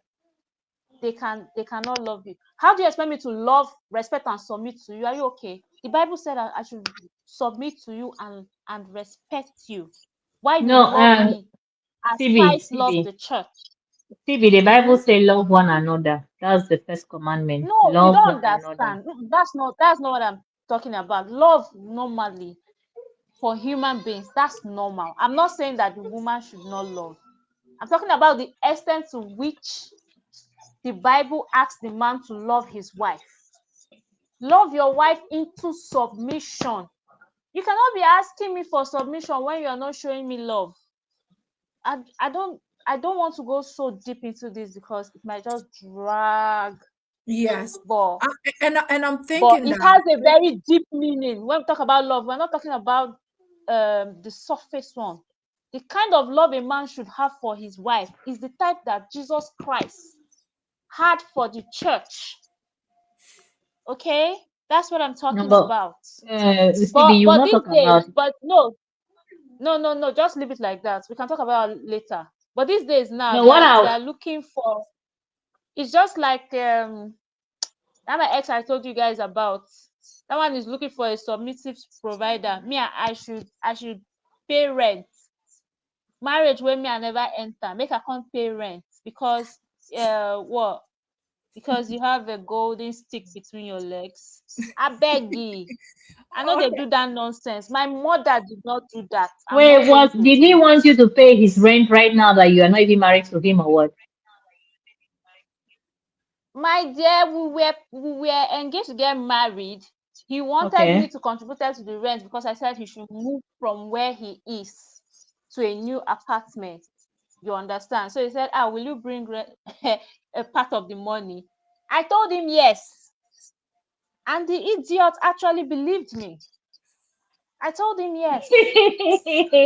they cannot love you. How do you expect me to love, respect, and submit to you? Are you okay? The Bible said that I should submit to you and respect you while you No, love me as CB, Christ loved CB, the church. CB, the Bible Hmm? say love one another. That's the first commandment. No, you Love don't one another. understand. That's not what I'm talking about. Love normally for human beings, that's normal. I'm not saying that the woman should not love. I'm talking about the extent to which the Bible asks the man to love his wife. Love your wife into submission. You cannot be asking me for submission when you are not showing me love. I don't want to go so deep into this because it might just drag. Yes. But And I'm but thinking it that has a very deep meaning. When we talk about love, we're not talking about the surface one. The kind of love a man should have for his wife is the type that Jesus Christ had for the church. Okay, that's what I'm No, talking but about. CB, you will But not these talk days, about it. but no, just leave it like that. We can talk about it later. But these days now, No, they what are they I are looking for. It's just like that my ex I told you guys about. That one is looking for a submissive provider. Me, I should pay rent. Marriage where me I never enter. Make I can't pay rent because what? Because you have a golden stick between your legs. I beg you. I know they okay. do that nonsense. My mother did not do that. I'm not wait, going what to did do he it. want you to pay his rent right now that you are not even married to him or what? My dear, we were engaged to get married. He wanted me Okay. to contribute to the rent because I said he should move from where he is to a new apartment. You understand? So he said, will you bring a part of the money? I told him yes. And the idiot actually believed me. I told him yes.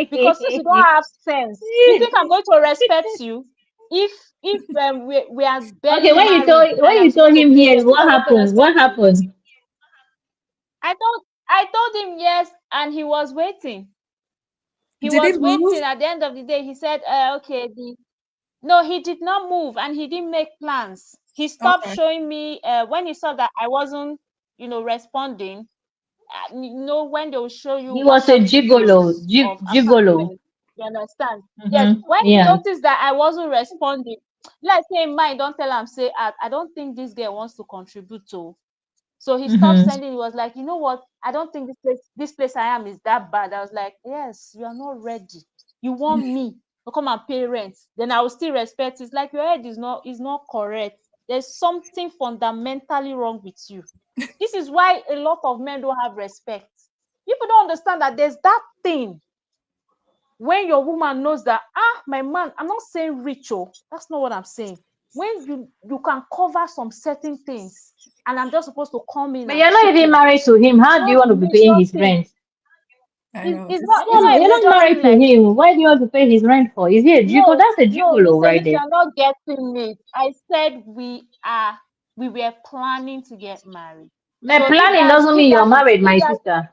Because since you don't have sense, you think I'm going to respect you if we are Okay, barely married when and I'm you told supposed to him pay yes, rent? Think what I'm going to happened? What respect you? happened? I told him yes, and he was waiting. He Did was it move? waiting. At the end of the day, he said, "Okay." No, he did not move, and he didn't make plans. He stopped Okay. showing me when he saw that I wasn't, responding. When they will show you He was a WhatsApp gigolo. videos of Gigolo. apartments. You understand? Yes. Mm-hmm. When he Yeah. noticed that I wasn't responding, like say, "Mine, don't tell him." Say, I don't think this girl wants to contribute to. So he stopped Mm-hmm. sending. He was like, "You know what? I don't think this place I am is that bad." I was like, "Yes, you are not ready. You want me to come and pay rent? Then I will still respect. It's like your head is not correct. There's something fundamentally wrong with you. This is why a lot of men don't have respect. People don't understand that there's that thing when your woman knows that, my man, I'm not saying rich, oh, that's not what I'm saying. When you can cover some certain things, and I'm just supposed to come in But and you're not chip even in, married to him. How do you those want to be paying major his things, rent? I know. it's not a You're not major married thing to like, him. Why do you want to pay his rent for? Is he a gigolo? no, That's a no, gigolo Miss right Elise, there. you're not getting me. I said we were planning to get married. My So planning doesn't mean you're married, my if that sister.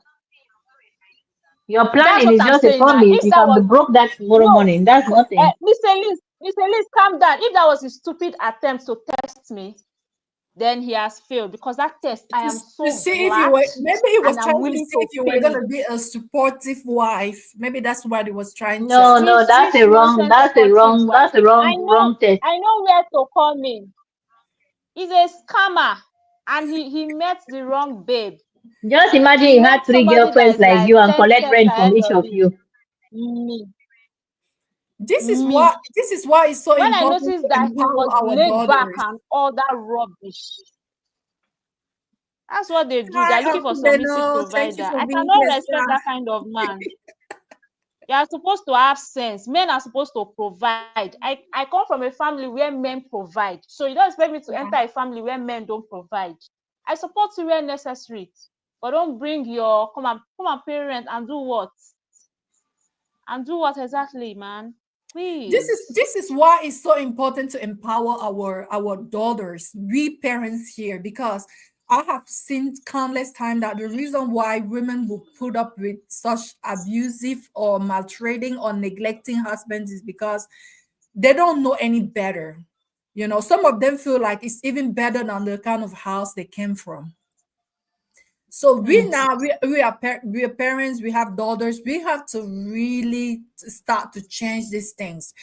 Your that's planning what is I'm just a saying now. promise. If You that can be was broke that tomorrow no, morning. That's nothing. Mr. Elise, calm down. If that was a stupid attempt to test me, then he has failed, because that test, I am To so see if you glad were, maybe he was and I'm trying to willing see to if you were fail gonna it. be a supportive wife. Maybe that's what he was trying to. No, no, that's Which a wrong, nonsense that's a supportive wrong, wife? that's a wrong test. I know where to come in. He's a scammer, and he met the wrong babe. Just imagine He you had met three somebody that girlfriends is like like you and 10 collect steps rent from ahead each of of him. you. Me. This is Me. what this is why it's so When I important noticed to that he empower was our laid back daughters. and all that rubbish, that's what they do. Hi, They're looking for Uncle submissive Beno. Thank you provider. for I being cannot here, respect sir. that kind of man. You are supposed to have sense. Men are supposed to provide. I come from a family where men provide. So you don't expect me to enter a family where men don't provide. I support you where necessary, but don't bring your come and pay rent and do what? And do what exactly, man? Please. This is why it's so important to empower our daughters, we parents here, because I have seen countless times that the reason why women will put up with such abusive or maltreating or neglecting husbands is because they don't know any better. You know, some of them feel like it's even better than the kind of house they came from. So we Hmm. now we are parents, we have daughters, we have to really start to change these things.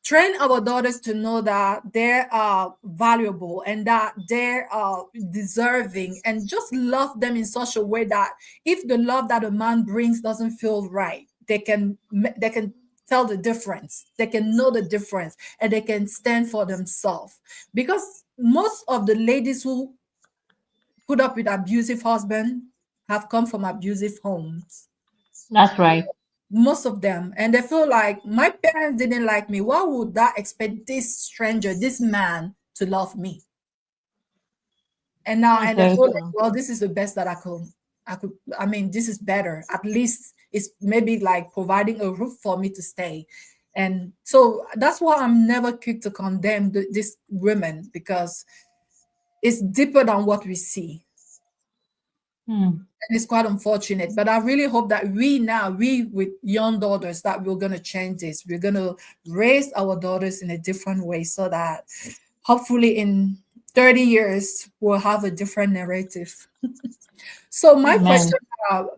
Train our daughters to know that they are valuable and that they are deserving, and just love them in such a way that if the love that a man brings doesn't feel right, they can tell the difference, they can know the difference, and they can stand for themselves. Because most of the ladies who put up with abusive husband have come from abusive homes, That's right. most of them, and they feel like my parents didn't like me, why would I expect this stranger, this man, to love me? And now, That's and they very feel like, true. well, this is the best that I could, I mean, this is better, at least it's maybe like providing a roof for me to stay. And so that's why I'm never quick to condemn these women, because it's deeper than what we see. Hmm. And it's quite unfortunate, but I really hope that we with young daughters, that we're going to change this, we're going to raise our daughters in a different way, so that hopefully in 30 years we'll have a different narrative. So my Amen. question,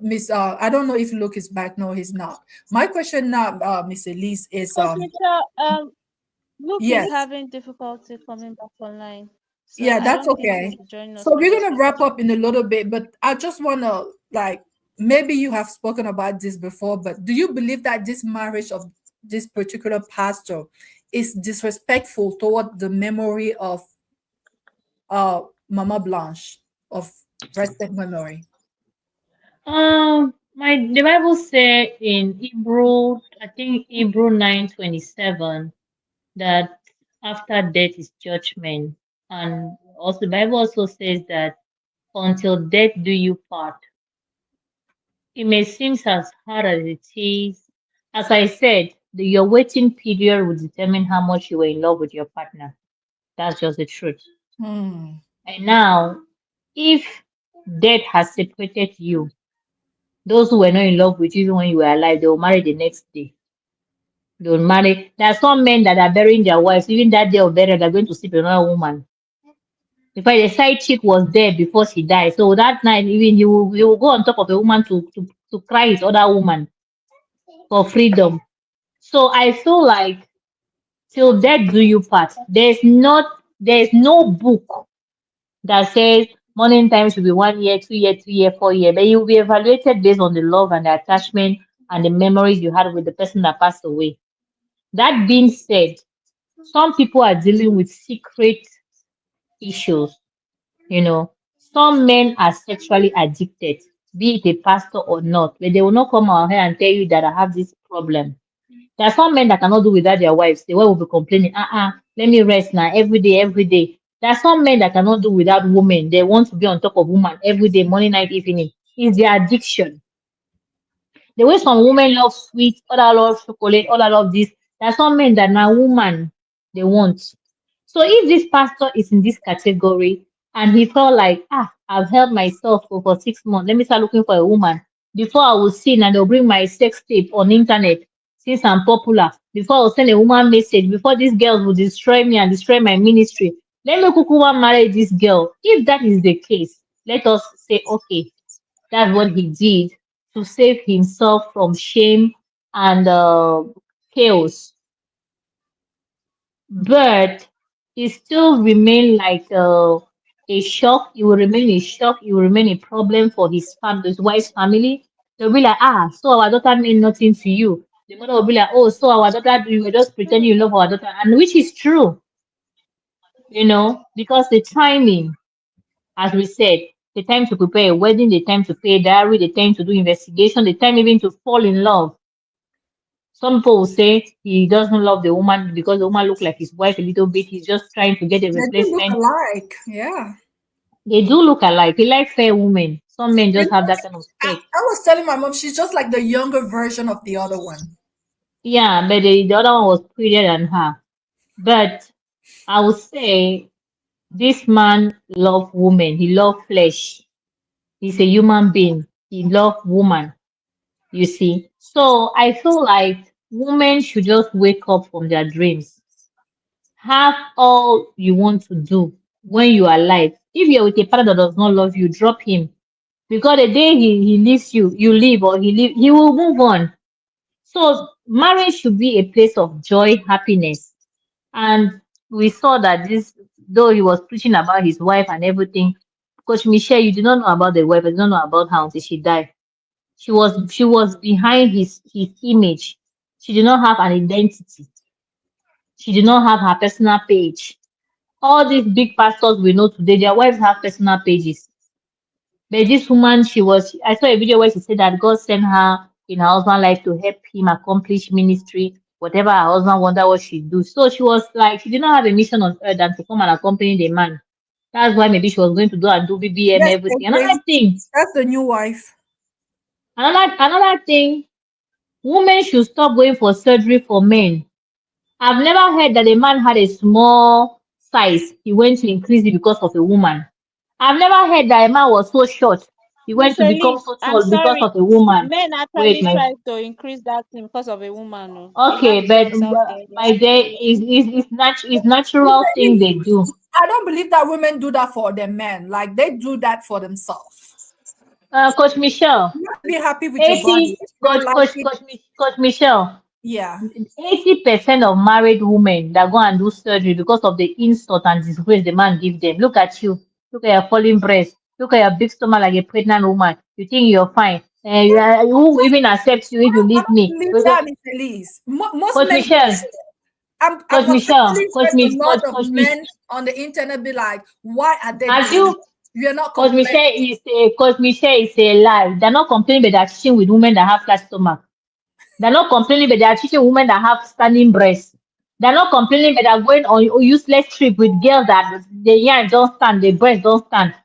Miss, I don't know if Luke is back. No, he's not. My question now, Miss Elise, is Coach Mitchell, Luke is yes, having difficulty coming back online. So yeah, I that's don't think he'll okay. be joining us So for we're this gonna wrap question. up in a little bit, but I just wanna, like, maybe you have spoken about this before, but do you believe that this marriage of this particular pastor is disrespectful toward the memory of uh Mama Blanche, of respect memory? The Bible says in Hebrew, I think Hebrew 9:27, that after death is judgment. And also the Bible also says that until death do you part. It may seem as hard as it is. As I said, your waiting period will determine how much you were in love with your partner. That's just the truth. Hmm. And now, if death has separated you, those who were not in love with you even when you were alive, they will marry the next day. They will marry. There are some men that are burying their wives, even that day of burial, they're going to sleep with another woman. In fact, the side chick was there before she died. So that night, even you will go on top of a woman to cry his other woman for freedom. So I feel like till death do you part. There's no book that says morning time should be 1 year, 2 year, 3 year, 4 year. But you will be evaluated based on the love and the attachment and the memories you had with the person that passed away. That being said, some people are dealing with secret issues. You know, some men are sexually addicted. be it a pastor or not, but they will not come out here and tell you that I have this problem. There are some men that cannot do without their wives. The wife will be complaining, let me rest now, every day, every day. There are some men that cannot do without women. They want to be on top of woman every day, morning, night, evening. It's their addiction. The way some women love sweet, other love chocolate, other love this. There are some men that now woman they want. So if this pastor is in this category and he felt like, I've held myself for 6 months, let me start looking for a woman. Before I will sin and they'll bring my sex tape on internet since I'm popular. Before I'll send a woman message, before these girls will destroy me and destroy my ministry. Let me kukuwa marry this girl. If that is the case, let us say, okay, that's what he did to save himself from shame and chaos. But it still remain like a shock. It will remain a shock. It will remain a problem for his family, his wife's family. They'll be like, so our daughter mean nothing to you. The mother will be like, oh, so our daughter, you were just pretending you love our daughter, and which is true, because the timing, as we said, the time to prepare a wedding, the time to pay a diary, the time to do investigation, the time even to fall in love. Some people will say he doesn't love the woman because the woman look like his wife a little bit. He's just trying to get a They do look replacement. alike. Yeah. They do look alike. They like fair women. Some men You just have know, that kind of I spec. was telling my mom she's just like the younger version of the other one. Yeah, but the other one was prettier than her. But I would say this man love women. He love flesh. He's a human being. He love woman. You see. So I feel like women should just wake up from their dreams. Have all you want to do when you are alive. If you're with a partner that does not love you, drop him. Because the day he leaves you, you leave or he will move on. So marriage should be a place of joy, happiness. And we saw that this, though he was preaching about his wife and everything, Coach Michelle, you did not know about the wife, you did not know about her until she died. She was behind his image. She did not have an identity. She did not have her personal page. All these big pastors we know today, their wives have personal pages. But this woman, I saw a video where she said that God sent her in her husband's life to help him accomplish ministry, whatever her husband wanted what she do. So she was like, she did not have a mission on earth than to come and accompany the man. That's why maybe she was going to do and do BBM, Yes, everything. again, that's the new wife. Another thing, women should stop going for surgery for men. I've never heard that a man had a small size. He went to increase it because of a woman. I've never heard that a man was so short. He went to Mr. become Lee, so I'm tall because sorry. of a woman. Men Wait, actually my try to increase that thing because of a woman. No. We have okay, but girls out there. They my day actually. is natural thing they do. I don't believe that women do that for their men. Like they do that for themselves. Coach Michelle, You have to be happy with your body. 80 If you don't like it, Coach Michelle, yeah. 80% of married women that go and do surgery because of the insult and disgrace the man give them. Look at you. Look at your falling breast. Look at your big stomach like a pregnant woman. You think you're fine. Who even accepts you if you I leave don't me? believe that, Miss Elise. Most Coach men don't Michelle, say that. I've Coach Michelle, actually heard a lot of Coach Mich, men on the internet be like, why are they have doing you? it? You're not complaining. Coach Michelle is a lie. They're not complaining, but they're cheating with women that have flat stomach. They're not complaining, but they are teaching women that have standing breasts. They're not complaining, but they're going on a useless trip with girls that the yarn don't stand, the breasts don't stand.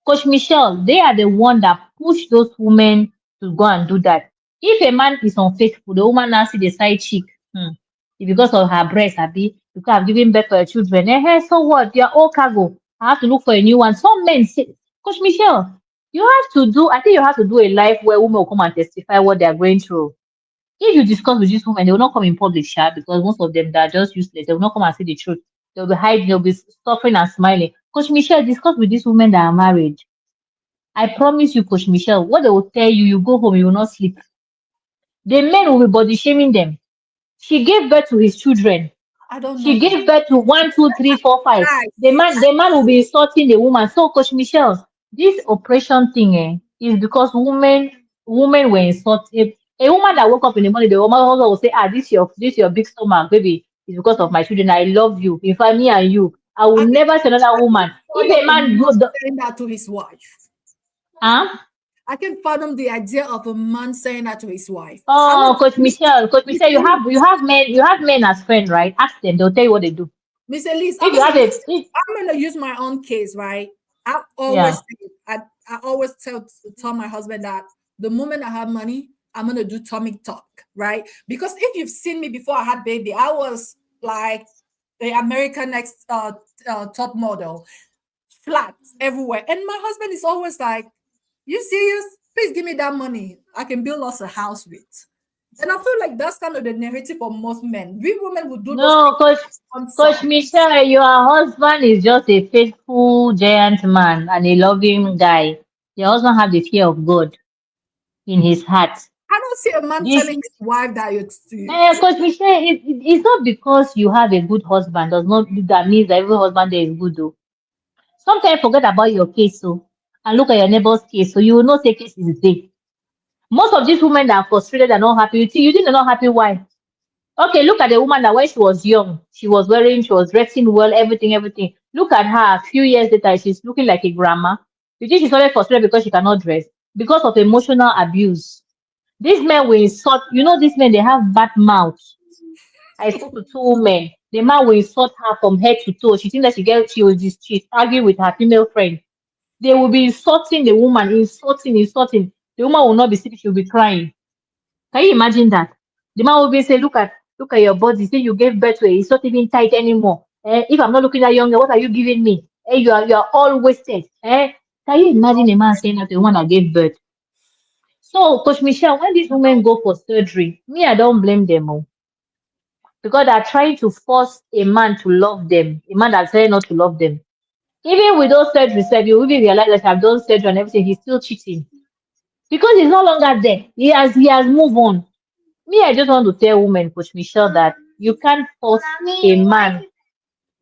Coach Michelle, they are the one that push those women to go and do that. If a man is unfaithful, the woman now see the side chick. It's because of her breast, Abi, because I've given birth for her children. So what? They are all cargo. I have to look for a new one. Some men say, Coach Michelle, I think you have to do a life where women will come and testify what they are going through. If you discuss with these women, they will not come in public, sha, because most of them they are just useless. They will not come and say the truth. They'll be hiding, they'll be suffering and smiling. Coach Michelle, discuss with these women that are married. I promise you, Coach Michelle, what they will tell you, you go home, you will not sleep. The men will be body shaming them. She gave birth to his children. I don't know She that. gave birth to one, two, three, four, five. Guys, The man will be insulting the woman. So, Coach Michelle, this oppression thing is because women were insulted. A woman that woke up in the morning, the woman husband will say, this your big stomach, baby. It's because of my children. I love you. If I me and you, I will I think never see another I think woman. it's If fun of a a man man go, saying that to his wife. huh? I can fathom the idea of a man saying that to his wife. I Oh, would Coach Miss Michelle, Elise, you have men as friends, right? Ask them, they'll tell you what they do. Miss Elise, If you have a if, I'm gonna use my own case, right? I always yeah. say, I always tell my husband that the moment I have money, I'm gonna do tummy talk, right? Because if you've seen me before I had baby, I was like the American Next top model, flat everywhere. And my husband is always like, "You serious? Please give me that money. I can build us a house with." And I feel like that's kind of the narrative for most men. We women will do those No, things on Coach some. Michelle, your husband is just a faithful giant man and a loving guy. Your husband have the fear of God in his heart. I don't see a man This telling his wife that you Coach Michelle, it's not because you have a good husband does not that means that every husband there is good though. Sometimes forget about your case so and look at your neighbor's case so you will know say case is there. Most of these women that are frustrated and not happy, you think they're not happy why? Okay, look at the woman that when she was young, she was dressing well, everything. Look at her a few years later, she's looking like a grandma. You think she's only frustrated because she cannot dress? Because of emotional abuse. These men will insult, these men, they have bad mouths. I spoke to two women. The man will insult her from head to toe. She thinks that she's arguing with her female friend. They will be insulting the woman, insulting. The woman will not be sleeping, she'll be crying. Can you imagine that? The man will be say, look at your body. Say you gave birth to it. It's not even tight anymore. If I'm not looking that younger, what are you giving me? You are all wasted. Can you imagine a man saying that to a woman that gave birth? So, Coach Michelle, when these women go for surgery, me, I don't blame them all because they're trying to force a man to love them, a man that's saying not to love them. Even with those surgeries, you will realize that I've done surgery and everything, he's still cheating because he's no longer there. He has moved on. Me, I just want to tell women, Coach Michelle, that a man,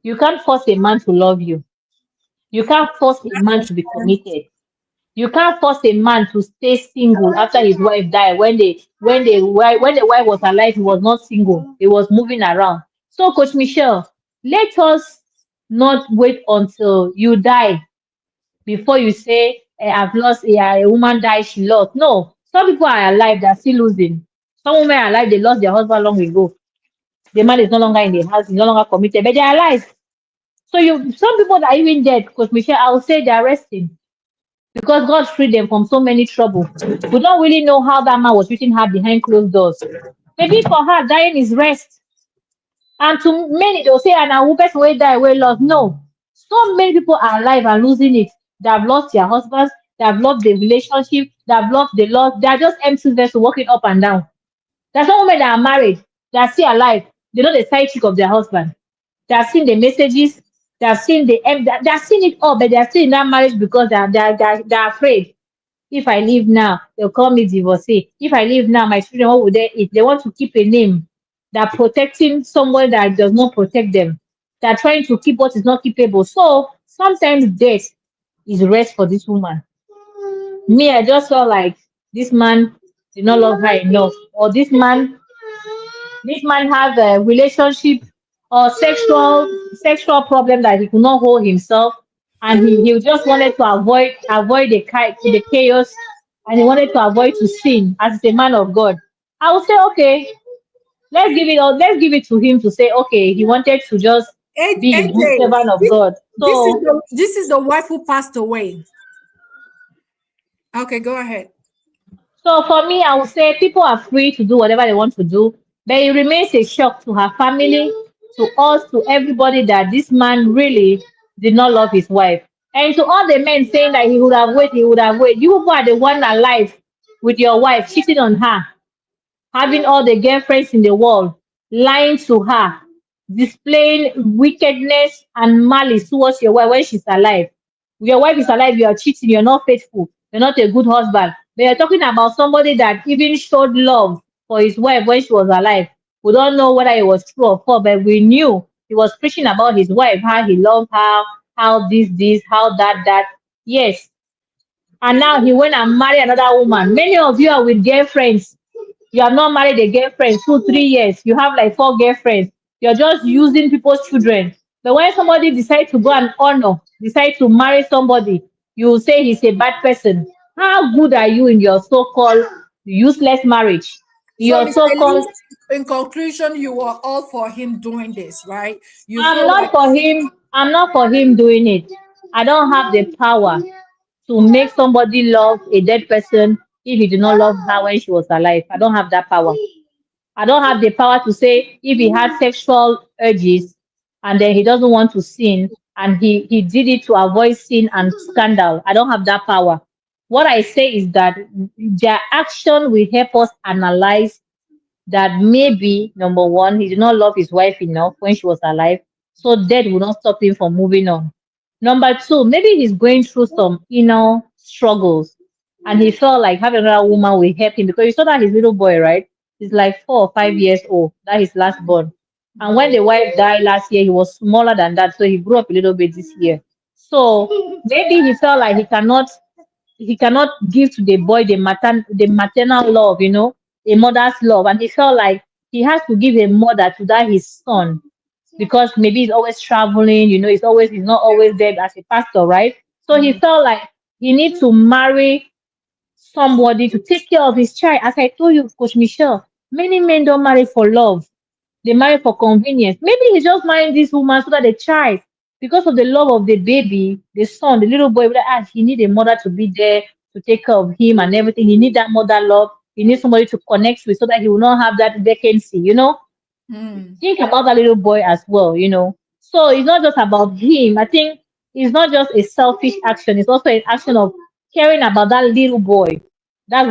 you can't force a man to love you. You can't force a that's man for to be sure. committed. You can't force a man to stay single after his wife died. When the wife was alive, he was not single. He was moving around. So, Coach Michelle, let us not wait until you die before you say, I've lost, a woman died, she lost. No, some people are alive, they're still losing. Some women are alive, they lost their husband long ago. The man is no longer in the house, he's no longer committed, but they're alive. So some people that are even dead, because Michelle, I would say they're resting because God freed them from so many trouble. We don't really know how that man was treating her behind closed doors. Maybe for her, dying is rest. And to many, they'll say, and I will person will die, will lost. No. So many people are alive and losing it. They have lost their husbands, they have lost the relationship, they have lost the loss. They are just empty vessels walking up and down. There's some women that are married, they are still alive. They know the side chick of their husband. They have seen the messages, they have seen they have seen it all, but they are still in that marriage because they are afraid. If I leave now, they'll call me divorcee. If I leave now, my children, what would they eat? They want to keep a name. They're protecting someone that does not protect them. They're trying to keep what is not keepable. So sometimes death is rest for this woman. Me, I just felt like this man did not love her enough, or this man has a relationship or sexual problem that he could not hold himself, and he just wanted to avoid the chaos, and he wanted to avoid to sin as a man of God. I would say, okay, let's give it to him to say, okay, he wanted to just be a good AJ, servant of God. So this is the wife who passed away. Okay, go ahead. So for me, I would say people are free to do whatever they want to do, but it remains a shock to her family, to us, to everybody that this man really did not love his wife. And to all the men saying that he would have waited. You people are the one alive with your wife cheating on her, having all the girlfriends in the world, lying to her, displaying wickedness and malice towards your wife when she's alive. Your wife is alive, you are cheating, you're not faithful, you're not a good husband. But you're talking about somebody that even showed love for his wife when she was alive. We don't know whether it was true or false, but we knew he was preaching about his wife, how he loved her, how this, how that. Yes. And now he went and married another woman. Many of you are with girlfriends. You have not married a girlfriend 2 3 years. You have like 4 girlfriends. You're just using people's children. But when somebody decides to go and decide to marry somebody, you will say he's a bad person. How good are you in your so-called useless marriage? So, Your Miss so-called, Elise, in conclusion, you were all for him doing this, right? You I'm feel not like, for him. I'm not for him doing it. I don't have the power to make somebody love a dead person if he did not love her when she was alive. I don't have that power. I don't have the power to say if he had sexual urges and then he doesn't want to sin and he did it to avoid sin and scandal. I don't have that power. What I say is that their action will help us analyze that maybe number one, he did not love his wife enough when she was alive, so death will not stop him from moving on. Number two, maybe he's going through some inner struggles, and he felt like having another woman will help him because you saw that his little boy, right? He's like 4 or 5 years old. That his last born. And when the wife died last year, he was smaller than that, so he grew up a little bit this year. So maybe he felt like he cannot give to the boy the maternal love, a mother's love, and he felt like he has to give a mother to that his son because maybe he's always traveling, he's not always there as a pastor, right? So he mm, felt like he needs to marry somebody to take care of his child. As I told you, Coach Michelle, many men don't marry for love. They marry for convenience. Maybe he just married this woman so that the child, because of the love of the baby, the son, the little boy, he need a mother to be there to take care of him and everything. He need that mother love. He needs somebody to connect with so that he will not have that vacancy. mm, Think about that little boy as well. So it's not just about him. I think it's not just a selfish action, it's also an action of caring about that little boy. That's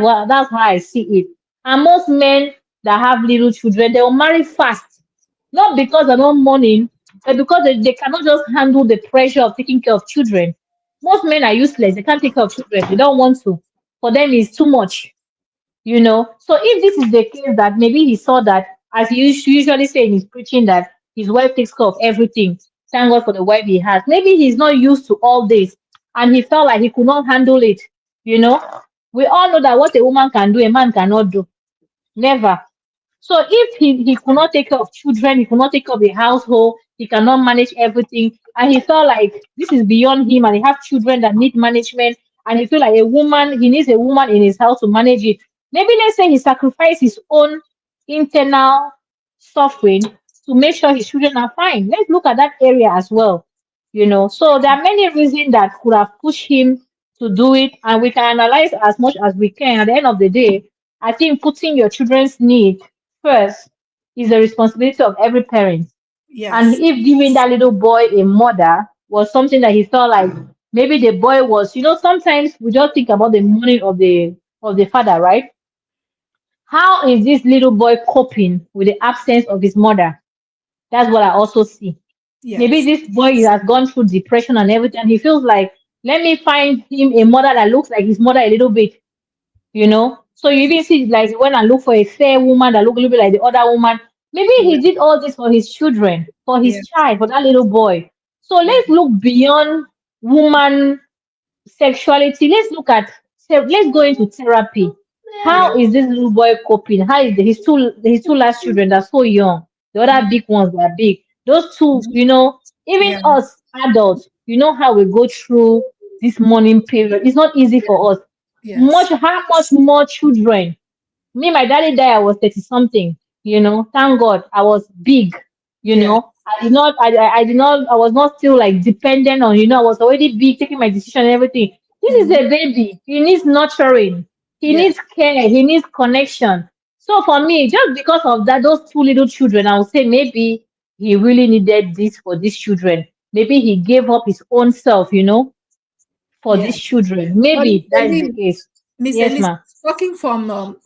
how I see it. And most men that have little children, they will marry fast. Not because they're not money, but because they cannot just handle the pressure of taking care of children. Most men are useless, they can't take care of children, they don't want to. For them it's too much. So if this is the case that maybe he saw that, as he usually say in his preaching, that his wife takes care of everything, thank God for the wife he has. Maybe he's not used to all this and he felt like he could not handle it. You know, we all know that what a woman can do, a man cannot do. Never. So if he could not take care of children, he could not take care of the household, he cannot manage everything, and he felt like this is beyond him, and he have children that need management, and he feel like he needs a woman in his house to manage it. Maybe let's say he sacrificed his own internal suffering to make sure his children are fine. Let's look at that area as well. So there are many reasons that could have pushed him to do it, and we can analyze as much as we can. At the end of the day, I think putting your children's need first is the responsibility of every parent. And yes, if giving that little boy a mother was something that he felt like maybe the boy was, sometimes we just think about the money of the father, right? How is this little boy coping with the absence of his mother? That's what I also see. Maybe yes, this boy has gone through depression and everything, and he feels like, let me find him a mother that looks like his mother a little bit. So you even see like he went and look for a fair woman that look a little bit like the other woman. Maybe yeah, he did all this for his children, for his yeah, child, for that little boy. So yeah, let's look beyond woman sexuality. Let's go into therapy. yeah, How is this little boy coping? How is his two last children that are so young? The mm, other big ones that are big. Those two, mhm, even yeah, us adults, how we go through this mourning period. It's not easy for us. yes, How much more children? Me, my daddy died, I was 30 something, thank God I was big, yeah, I was not still like dependent on, I was already big, taking my decision and everything. This is mhm, a baby. He needs nurturing. He yeah, needs care. He needs connection. So for me, just because of that, those two little children, I would say maybe he really needed this for these children. Maybe he gave up his own self, for yeah. these children. But Maybe that is the case. Miss Yes, Elise, ma'am. talking from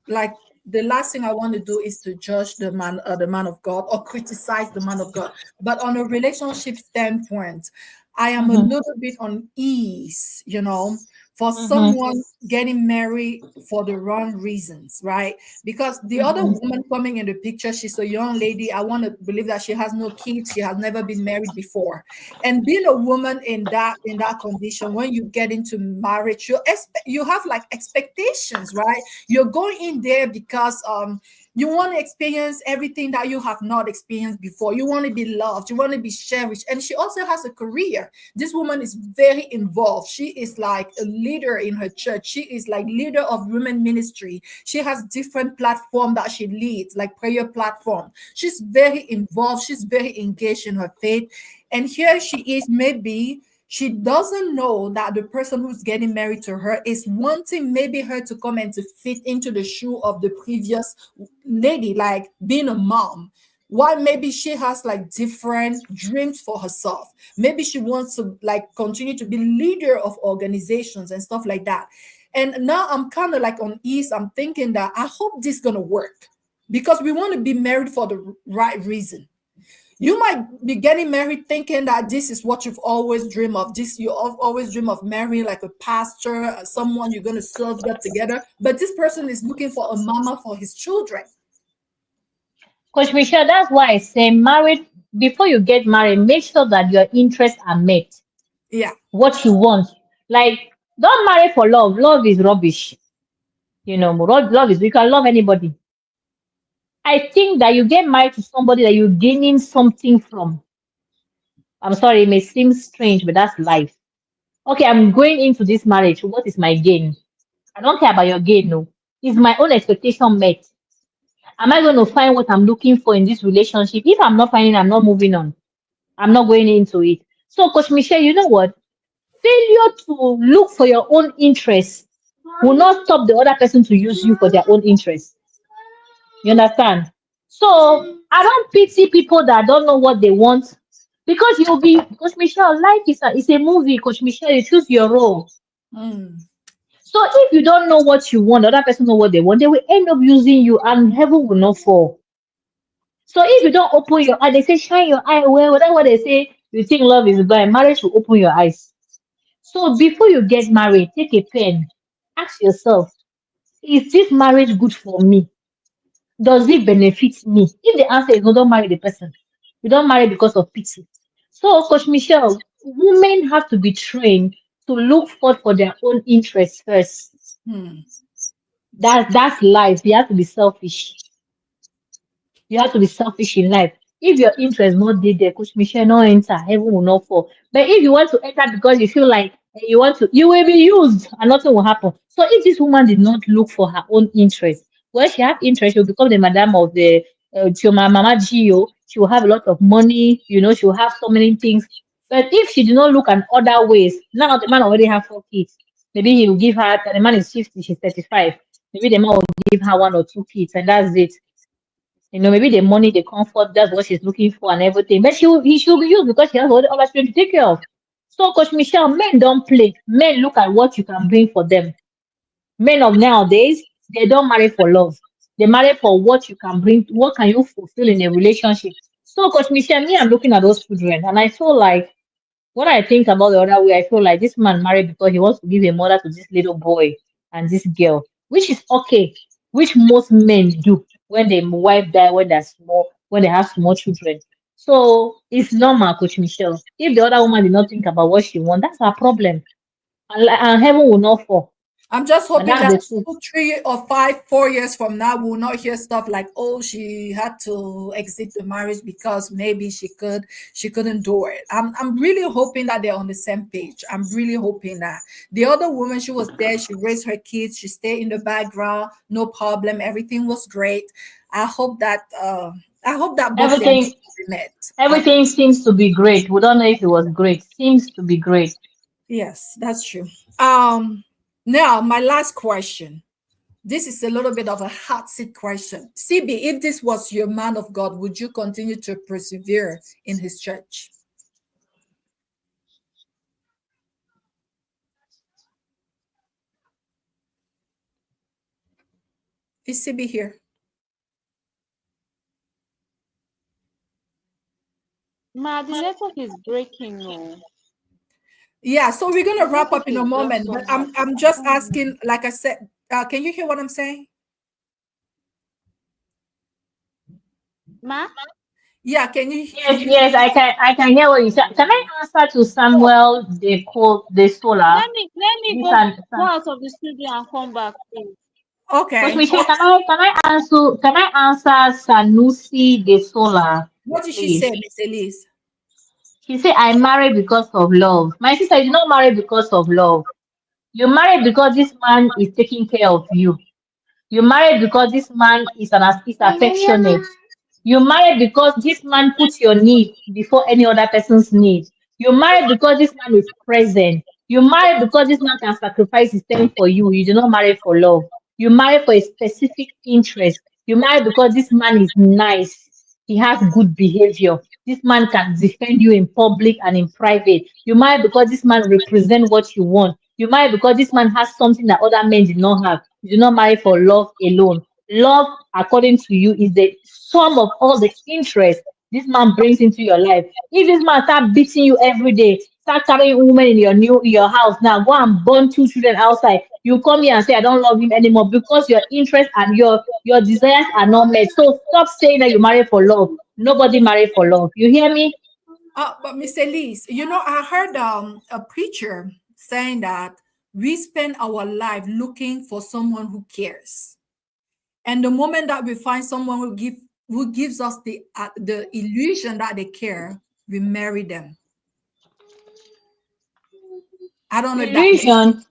like the last thing I want to do is to judge the man of God or criticize the man of God. But on a relationship standpoint, I am a Mm-hmm. little bit on ease, for Mm-hmm. someone getting married for the wrong reasons, right? Because the other Mm-hmm. woman coming in the picture, she's a young lady. I want to believe that she has no kids, she has never been married before. And being a woman in that condition, when you get into marriage, you have like expectations, right? You're going in there because You want to experience everything that you have not experienced before. You want to be loved. You want to be cherished. And she also has a career. This woman is very involved. She is like a leader in her church. She is like leader of women ministry. She has different platform that she leads, like prayer platform. She's very involved. She's very engaged in her faith. And here she is, maybe she doesn't know that the person who's getting married to her is wanting maybe her to come and to fit into the shoe of the previous lady, like being a mom. Why maybe she has like different dreams for herself. Maybe she wants to like continue to be leader of organizations and stuff like that. And now I'm kind of like on ease. I'm thinking that I hope this gonna work because we want to be married for the right reason. You might be getting married thinking that this is what you've always dreamed of. This you always dream of marrying like a pastor, someone you're going to serve God together. But this person is looking for a mama for his children. Coach Michelle, that's why I say married before you get married, make sure that your interests are met. Yeah. What you want. Like, don't marry for love. Love is rubbish. Love is, you can love anybody. I think that you get married to somebody that you're gaining something from. I'm sorry, it may seem strange, but that's life. Okay, I'm going into this marriage. What is my gain? I don't care about your gain, no. Is my own expectation met? Am I going to find what I'm looking for in this relationship? If I'm not finding, I'm not moving on. I'm not going into it. So, Coach Michelle, you know what? Failure to look for your own interests will not stop the other person to use you for their own interests. You understand? So I don't pity people that don't know what they want because you'll be Coach Michelle. Life is a movie, Coach Michelle. You choose your role. Mm. So if you don't know what you want, the other person know what they want, they will end up using you, and heaven will not fall. So if you don't open your eye, they say shine your eye. Well, that's what they say. You think love is blind. Marriage will open your eyes. So before you get married, take a pen. Ask yourself, is this marriage good for me? Does it benefit me? If the answer is no, don't marry the person. You don't marry because of pity. So, Coach Michelle, women have to be trained to look forward for their own interests first. Hmm. That's life. You have to be selfish. You have to be selfish in life. If your interest not dey there, Coach Michelle, no enter, heaven will not fall. But if you want to enter because you feel like you want to, you will be used and nothing will happen. So if this woman did not look for her own interest, well, she have interest, she'll become the madam of the Mama Gio. She will have a lot of money, she will have so many things. But if she did not look at other ways, now the man already have 4 kids. Maybe he will give her, the man is 50, she's 35. Maybe the man will give her 1 or 2 kids, and that's it. Maybe the money, the comfort, that's what she's looking for and everything. But he should be used because she has other children to take care of. So, Coach Michelle, men don't play. Men look at what you can bring for them. Men of nowadays, they don't marry for love. They marry for what you can bring, what can you fulfill in a relationship. So, Coach Michelle, me, I'm looking at those children and I feel like when I think about the other way, I feel like this man married because he wants to give a mother to this little boy and this girl, which is okay, which most men do when their wife die, when they're small, when they have small children. So it's normal, Coach Michelle. If the other woman did not think about what she wants, that's her problem. And heaven will not fall. I'm just And hoping that's that the truth. 2, 3 or 5, 4 years from now, we'll not hear stuff like, "Oh, she had to exit the marriage because maybe she couldn't do it." I'm really hoping that they're on the same page. I'm really hoping that the other woman, she was there, she raised her kids, she stayed in the background, no problem, everything was great. I hope that both their needs Everything will be met. everything seems to be great. We don't know if it was great. Seems to be great. Yes, that's true. Now my last question. This is a little bit of a hot seat question. CB, if this was your man of God, would you continue to persevere in his church? Is CB here? Ma, the network is breaking. No, Yeah, so we're the gonna wrap network up in a is just moment, but somehow. I'm just asking, like I said, can you hear what I'm saying? Ma, Yeah, can Yes, you yes, I can hear what you said. Can I answer to oh, Samuel the Solar? let me This go and out of the studio and come back, please. Coach Okay. Michelle, can I answer Sanusi De Sola, What did she say, please? Miss Elise? She said, I married because of love. My sister, you did not marry because of love. You married because this man is taking care of you. You married because this man is affectionate. You married because this man puts your need before any other person's need. You married because this man is present. You married because this man can sacrifice his time for you. You do not marry for love. You marry for a specific interest. You marry because this man is nice. He has good behavior. This man can defend you in public and in private. You marry because this man represents what you want. You marry because this man has something that other men did not have. You do not marry for love alone. Love, according to you, is the sum of all the interest this man brings into your life. If this man start beating you every day, start carrying women in your house now, go and born two children outside. You come here and say, I don't love him anymore because your interest and your desires are not met. So stop saying that you marry for love. Nobody marry for love. You hear me? But Miss Elise, I heard a preacher saying that we spend our life looking for someone who cares, and the moment that we find someone who gives us the illusion that they care, we marry them. I don't know if that makes sense. Illusion.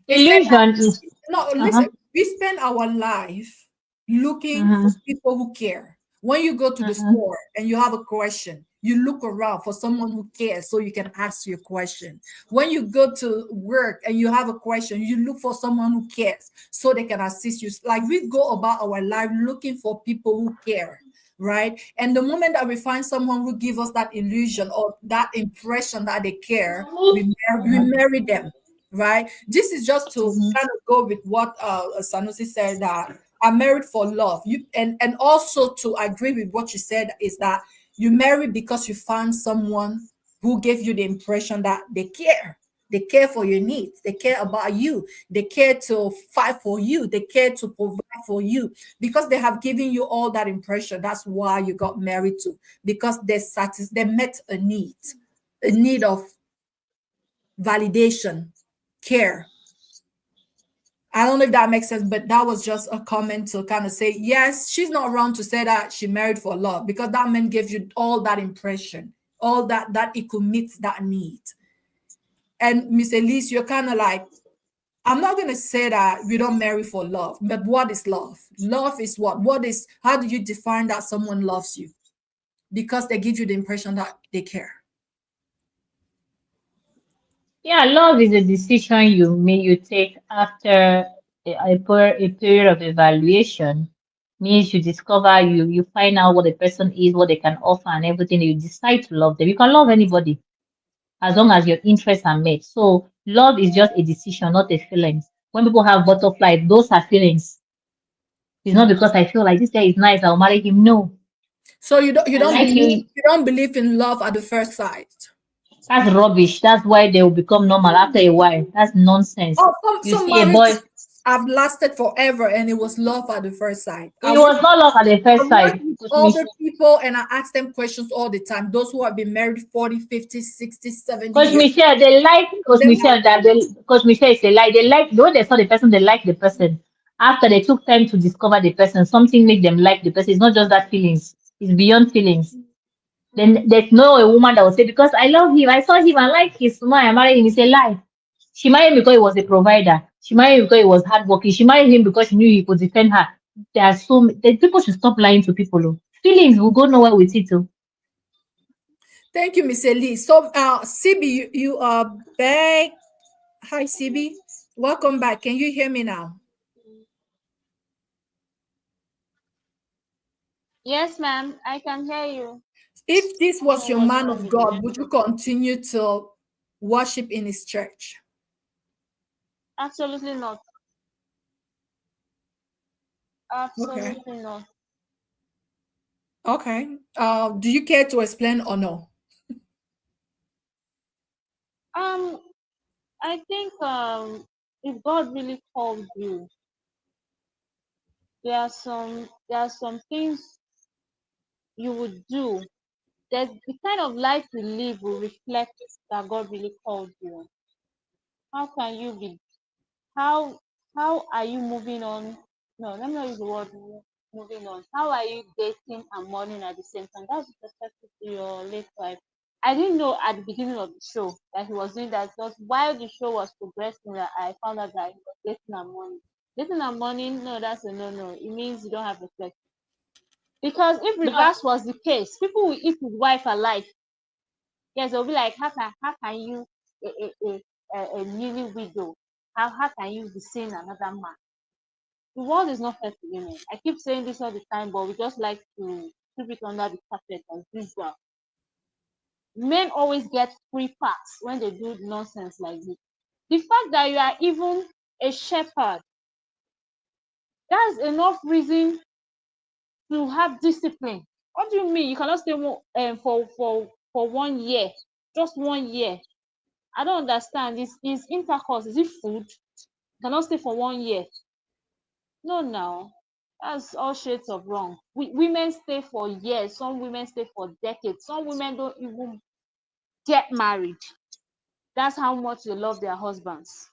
He said Illusion is no, uh-huh. listen, we spend our life looking Uh-huh. for people who care. When you go to the Uh-huh. store and you have a question, you look around for someone who cares so you can ask your question. When you go to work and you have a question, you look for someone who cares so they can assist you. Like we go about our life looking for people who care, right? And the moment that we find someone who gives us that illusion or that impression that they care, we Uh-huh. marry them, right? This is just to Uh-huh. kind of go with what Sanusi said, that I'm married for love. You and also to agree with what you said is that you marry because you found someone who gave you the impression that they care. They care for your needs. They care about you. They care to fight for you. They care to provide for you because they have given you all that impression. That's why you got married to, because they met a need of validation, care. I don't know if that makes sense, but that was just a comment to kind of say, yes, she's not wrong to say that she married for love because that man gives you all that impression, all that it could meet that need. And Miss Elise, you're kind of like, I'm not going to say that we don't marry for love, but what is love? Love is what? How do you define that someone loves you? Because they give you the impression that they care. Yeah, love is a decision you take after a period of evaluation. Means you discover you find out what the person is, what they can offer, and everything. You decide to love them. You can love anybody as long as your interests are met. So love is just a decision, not a feeling. When people have butterflies, those are feelings. It's not because I feel like this guy is nice, I'll marry him. No, So you don't you I don't like believe you. you don't believe in love at the first sight. That's rubbish. That's why they will become normal after a while. That's nonsense. Oh, You some see a boy. marriages have lasted forever and it was love at the first sight. It was not love at the I first work sight. with Coach older Mich- people and I ask them questions all the time. Those who have been married 40, 50, 60, 70 Coach years. Michelle, they like Some of Coach them have Michelle that they Coach Michelle is a lie. They like though they saw the person, they like the person. After they took time to discover the person, something make them like the person. It's not just that feelings. It's beyond feelings. Then there's no a woman that will say, because I love him, I saw him, I like his smile, I married him. It's a lie. She married him because he was a provider. She married him because he was hardworking. She married him because she knew he could defend her. There are people should stop lying to people. Oh. Feelings will go nowhere with it. Oh. Thank you, Miss Elise. So CB, you are back. Hi, CB. Welcome back. Can you hear me now? Yes, ma'am, I can hear you. If this was I your was man not on of the God, would you network. continue to worship in his church? Absolutely not. Okay. Absolutely not. Okay. Do you care to explain or no? Um, I think if God really called you, there are some things you would do. There's the kind of life you live will reflect that God really called you. How can you be how how are you moving on No, let me not use the word moving on. How are you dating and mourning at the same time? That's perspective to your late wife. I didn't know at the beginning of the show that he was doing that, because while the show was progressing, that I found out that he was dating and mourning. Dating and mourning, no, that's a no. It means you don't have reflection. Because if No, reverse was the case, people will eat his wife alive. Yes, they'll be like, how can you a newly widow? How can you be seeing another man? The world is not fair to women. I keep saying this all the time, but we just like to sweep it under the carpet as usual. Men always get free pass when they do nonsense like this. The fact that you are even a shepherd, that's enough reason to have discipline. What do you mean? You cannot stay for 1 year, just 1 year. I don't understand. Is intercourse? Is it food? You cannot stay for 1 year. No, now that's all shades of wrong. Women stay for years. Some women stay for decades. Some women don't even get married. That's how much they love their husbands,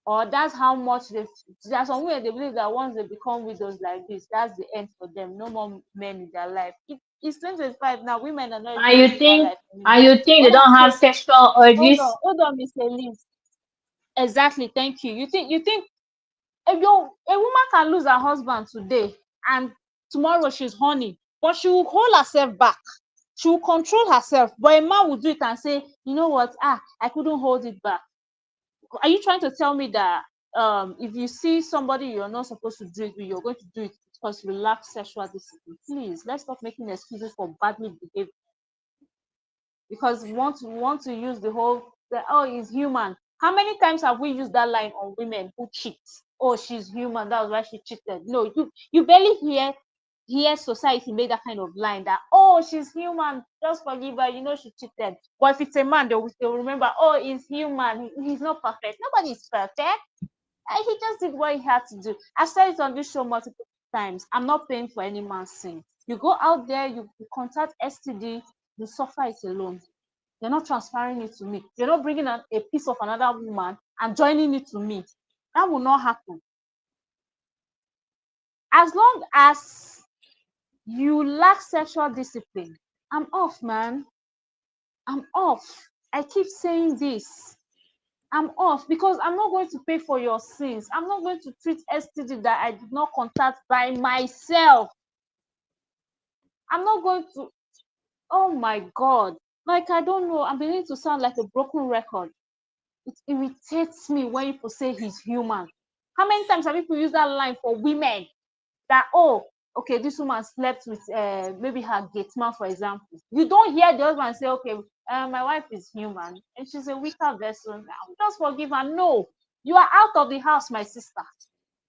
or that's how much they. There's some women they believe that once they become widows like this, that's the end for them. No more men in their life. It's 2025 now. Women are not and even you living that think life and anymore. you think they What don't I'm have saying, sexual urges? hold on, Miss Elise. Exactly. Thank you. You think a woman can lose her husband today and tomorrow she's horny, but she will hold herself back. She will control herself. But a man will do it and say, you know what? I couldn't hold it back. Are you trying to tell me that if you see somebody you're not supposed to do it with, you're going to do it because you lack sexual discipline? Please, let's stop making excuses for badly behaved, because we want to use the whole oh, he's human. How many times have we used that line on women who cheat? Oh, she's human, that was why she cheated. No, you barely hear society make that kind of line that, oh, she's human, just forgive her, she cheated. But if it's a man, they'll remember, oh, he's human, he's not perfect. Nobody is perfect. He just did what he had to do. I said it on this show multiple times. I'm not paying for any man's sin. You go out there, you contact STD, you suffer it alone. You're not transferring it to me. You're not bringing a piece of another woman and joining it to me. That will not happen. As long as you lack sexual discipline, I'm off, man. I'm off. I keep saying this. I'm off because I'm not going to pay for your sins. I'm not going to treat STD that I did not contact by myself. I'm not going to. Oh my God. Like, I don't know. I'm beginning to sound like a broken record. It irritates me when people say he's human. How many times have people used that line for women? That, oh, okay, this woman slept with maybe her gate man, for example. You don't hear the husband say, okay, my wife is human and she's a weaker vessel. I'll just forgive her. No, you are out of the house, my sister.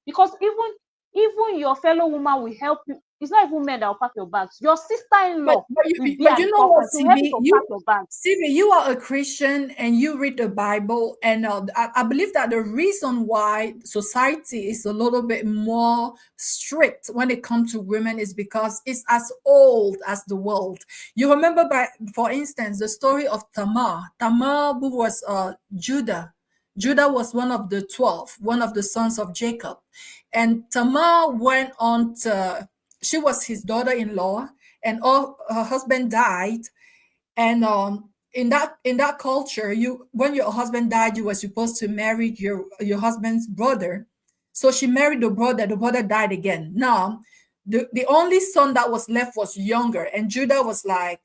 Because even your fellow woman will help you. It's not even men that will pack your bags. Your But sister-in-law but will you, be but at you the know what, forefront to help you CB, to pack your bags. You are a Christian and you read the Bible, and I believe that the reason why society is a little bit more strict when it comes to women is because it's as old as the world. You remember, for instance, the story of Tamar. Tamar, who was Judah. Judah was one of the 12, one of the sons of Jacob. And Tamar went on to, she was his daughter-in-law, and all her husband died. And in that culture, you when your husband died, you were supposed to marry your husband's brother. So she married the brother died again. Now the only son that was left was younger, and Judah was like,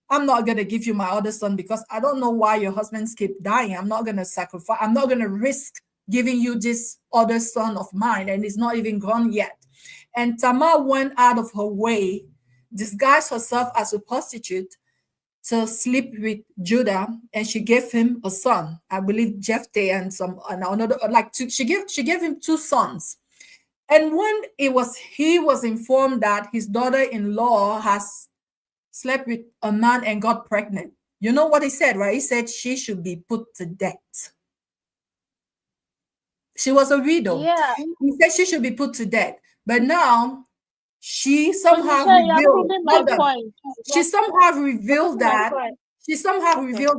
I'm not gonna give you my other son because I don't know why your husbands keep dying. I'm not gonna risk giving you this other son of mine, and he's not even gone yet. And Tamar went out of her way, disguised herself as a prostitute to sleep with Judah, and she gave him a son. I believe Jephthah and another, like two, she gave him two sons. And when he was informed that his daughter-in-law has slept with a man and got pregnant. You know what he said, right? He said she should be put to death. She was a widow. Yeah, He said she should be put to death. But now she Coach somehow Michelle, you are revealed, proving my hold on. point. She somehow You're revealed proving my that point.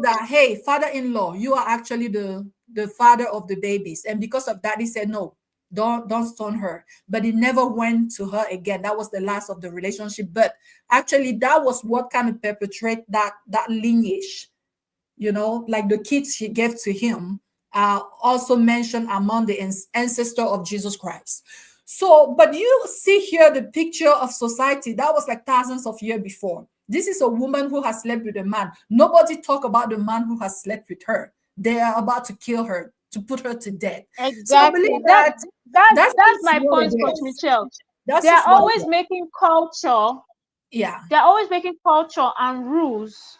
Okay. hey, father-in-law, you are actually the father of the babies. And because of that, he said, no, don't stone her. But he never went to her again. That was the last of the relationship. But actually, that was what kind of perpetrate that lineage, like the kids he gave to him are also mentioned among the ancestor of Jesus Christ. So, but you see here the picture of society that was like thousands of years before. This is a woman who has slept with a man. Nobody talk about the man who has slept with her. They are about to kill her, to put her to death. So I believe Exactly. that that's That's just my what point, it Coach is. Michelle. That's They are just what it always is. making culture. Yeah. They are always making culture and rules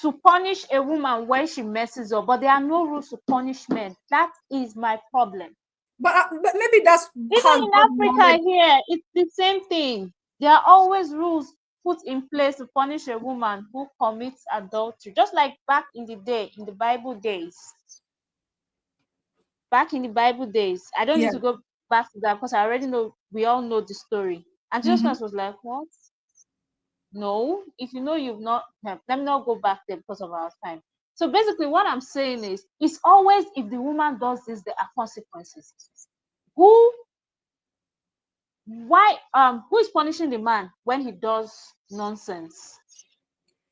to punish a woman when she messes up, but there are no rules to punish men. That is my problem. But maybe that's Even how in God Africa wanted. here, it's the same thing. There are always rules put in place to punish a woman who commits adultery. Just like back in the day, in the Bible days. Back in the Bible days. I don't need Yeah. to go back to that because I already know, we all know the story. And Jesus Hmm. Christ was like, what? No, if you know you've not, let me not go back there because of our time. So basically, what I'm saying is, it's always if the woman does this, there are consequences. Who, who is punishing the man when he does nonsense?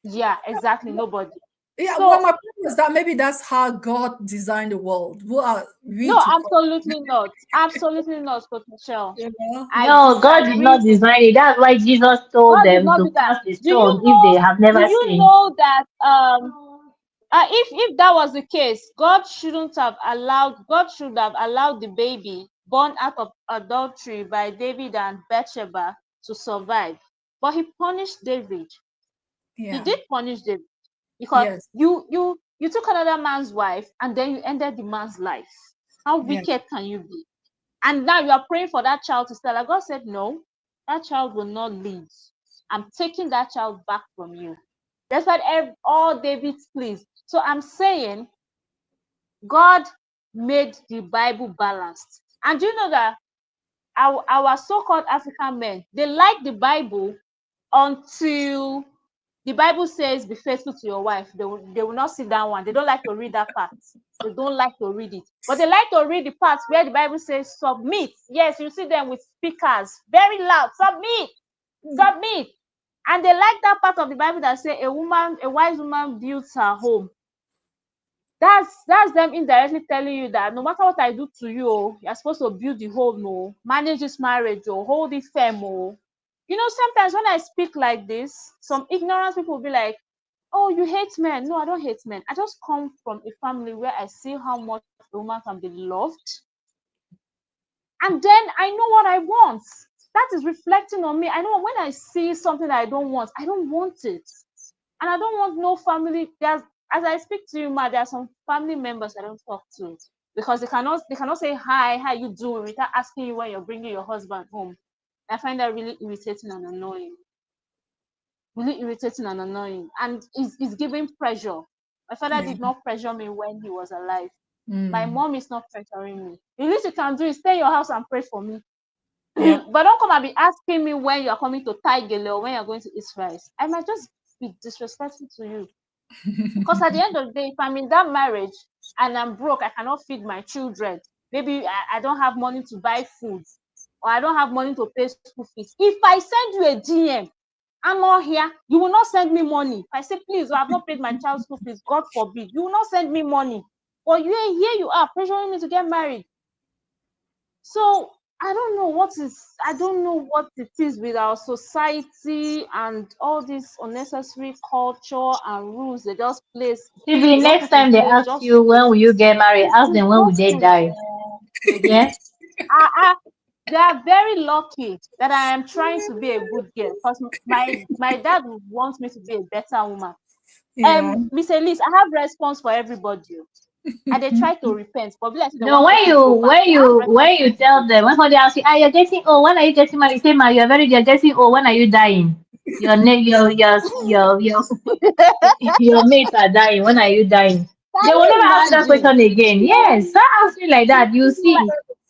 Yeah, exactly. Nobody. Yeah, well, So my point is that maybe that's how God designed the world. Who are we no, to absolutely not. Absolutely not, Coach Michelle. you know? I No, God did disagree. not design it. That's why Jesus told God did them not to do that. cast a Do you stone if they know? have Do never you sinned. know that if that was the case, God should have allowed the baby born out of adultery by David and Bathsheba to survive. But he punished David. He Yeah. did punish David because Yes. you took another man's wife and then you ended the man's life. How Yeah. wicked can you be? And now you are praying for that child to stay alive. God said, no, that child will not live. I'm taking that child back from you. That's what all David's pleas. So I'm saying God made the Bible balanced. And do you know that our so-called African men, they like the Bible until the Bible says, be faithful to your wife. They will not see that one. They don't like to read that part. They don't like to read it. But they like to read the parts where the Bible says, submit. Yes, you see them with speakers, very loud. Submit, submit. And they like that part of the Bible that say a wise woman builds her home. That's them indirectly telling you that no matter what I do to you, you're supposed to build the home, manage this marriage, hold it firm. Sometimes when I speak like this, some ignorant people will be like, oh, you hate men. No, I don't hate men. I just come from a family where I see how much a woman can be loved. And then I know what I want. That is reflecting on me. I know when I see something that I don't want, I don't want it. And I don't want no family. As I speak to you, ma, there are some family members I don't talk to because they cannot say hi, how you doing without asking you when you're bringing your husband home. I find that really irritating and annoying. Really irritating and annoying, and it's giving pressure. My father Yeah. did not pressure me when he was alive. My Mm. mom is not pressuring me. The least you can do is stay in your house and pray for me. Yeah. But don't come and be asking me when you're coming to Tigele or when you're going to eat rice. I might just be disrespectful to you. Because at the end of the day, if I'm in that marriage and I'm broke, I cannot feed my children. Maybe I don't have money to buy food, or I don't have money to pay school fees. If I send you a DM, I'm not here, you will not send me money. If I say, please, I have not paid my child's school fees, God forbid, you will not send me money. But here you are pressuring me to get married. So I don't know what it is with our society and all this unnecessary culture and rules Maybe they just next put in time they place ask just you when will you get married, ask it's them when will just they die. You get? I they are very lucky that I am trying to be a good girl because my dad wants me to be a better woman. Yeah. Miss Elise, I have response for everybody. And they try to repent, but be like they No, want when make me you go back. when I have you response when for you tell everybody. them when they ask you, you're getting old, when are you getting married? You say, you're very you're getting old, when are you dying? Your name your mates are dying, when are you dying? Can They will you never ask that imagine? question again. Yes, start asking like that, you see,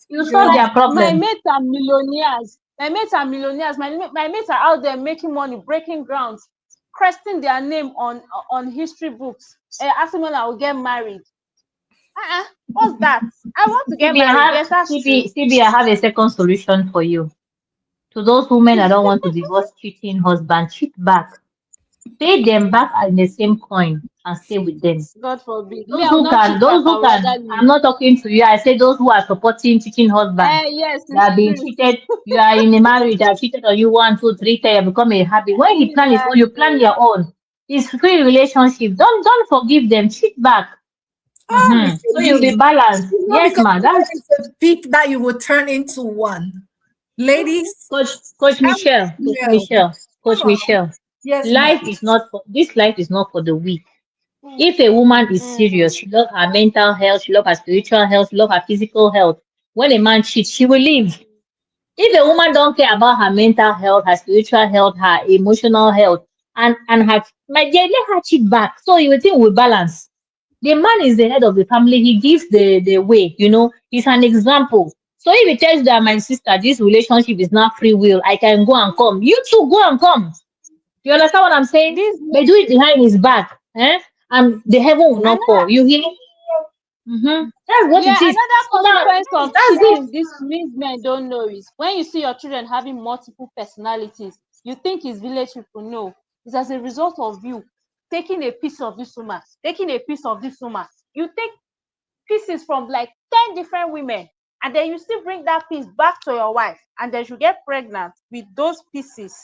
you solve Yeah. their My problem. mates are millionaires. My mates are millionaires. My mates are out there making money, breaking grounds, cresting their name on history books. Asking when I will get married. What's that? I want to get CB, married. Yes, that's true. I have a second solution for you. To those women that don't want to divorce cheating husband, cheat back. Pay them back in the same coin and stay with them. God forbid. Me, I will not cheat back. Those I who would rather can, leave. I'm not talking to you. I say those who are supporting cheating husband. Yes, They it's are being true. cheated. You are in a marriage that cheated on you one, two, three, ten, you become a habit. When he plan his own, you plan Exactly. your own. It's free relationship. Don't forgive them. Cheat back. Miss So you'll be Lee, balanced. it's not Yes, because ma. one That's is a peak that you will turn into one. Ladies, Coach I'm Michelle. Coach no. Michelle. Coach Come on. Michelle. Yes, ma'am. Life is not for this life is not for the weak. If a woman is Mm. serious, she loves her mental health, she loves her spiritual health, she loves her physical health. When a man cheats, she will leave. If a woman don't care about her mental health, her spiritual health, her emotional health, and her my dear, let her cheat back. So you will think we balance. The man is the head of the family, he gives the way, he's an example. So if he tells that my sister, this relationship is not free will, I can go and come. You too go and come. You understand what I'm saying? This But do it behind his back, and the heaven will not another fall. You hear? That's what yeah, it is. another So now consequence of that's it. cheating these means men don't know is when you see your children having multiple personalities, you think it's village people. No, it's as a result of you taking a piece of this woman, taking a piece of this woman. You take pieces from like 10 different women, and then you still bring that piece back to your wife, and then you get pregnant with those pieces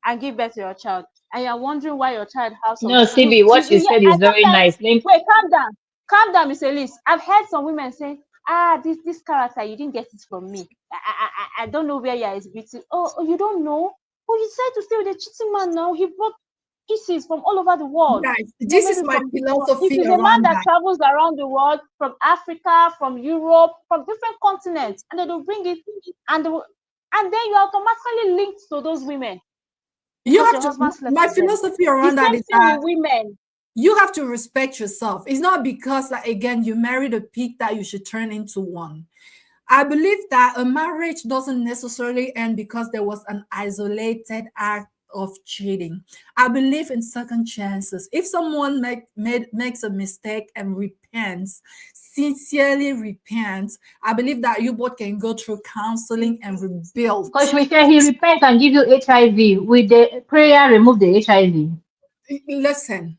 and give birth to your child, and you're wondering why your child has some No, CB, what you yeah, said I is very sometimes nice. wait, calm down, Mr. Liz. I've heard some women say, this character, you didn't get it from me. I don't know where you're exhibiting. Oh, you don't know. Oh, you decided to stay with a cheating man. Now he brought pieces from all over the world. Guys, You know, this is maybe my from if philosophy it's a man around that that. travels around the world, from Africa, from Europe, from different continents, and they will bring it, and and then you're automatically linked to those women You because have your to, husband slept my with them. philosophy The around that same is thing that with women. you have to respect yourself. It's not because, like, again, you married a pig that you should turn into one. I believe that a marriage doesn't necessarily end because there was an isolated act of cheating. I believe in second chances. If someone makes a mistake and repents, sincerely repents, I believe that you both can go through counseling and rebuild. Coach Michelle, he repent and give you HIV. With the prayer, remove the HIV. Listen,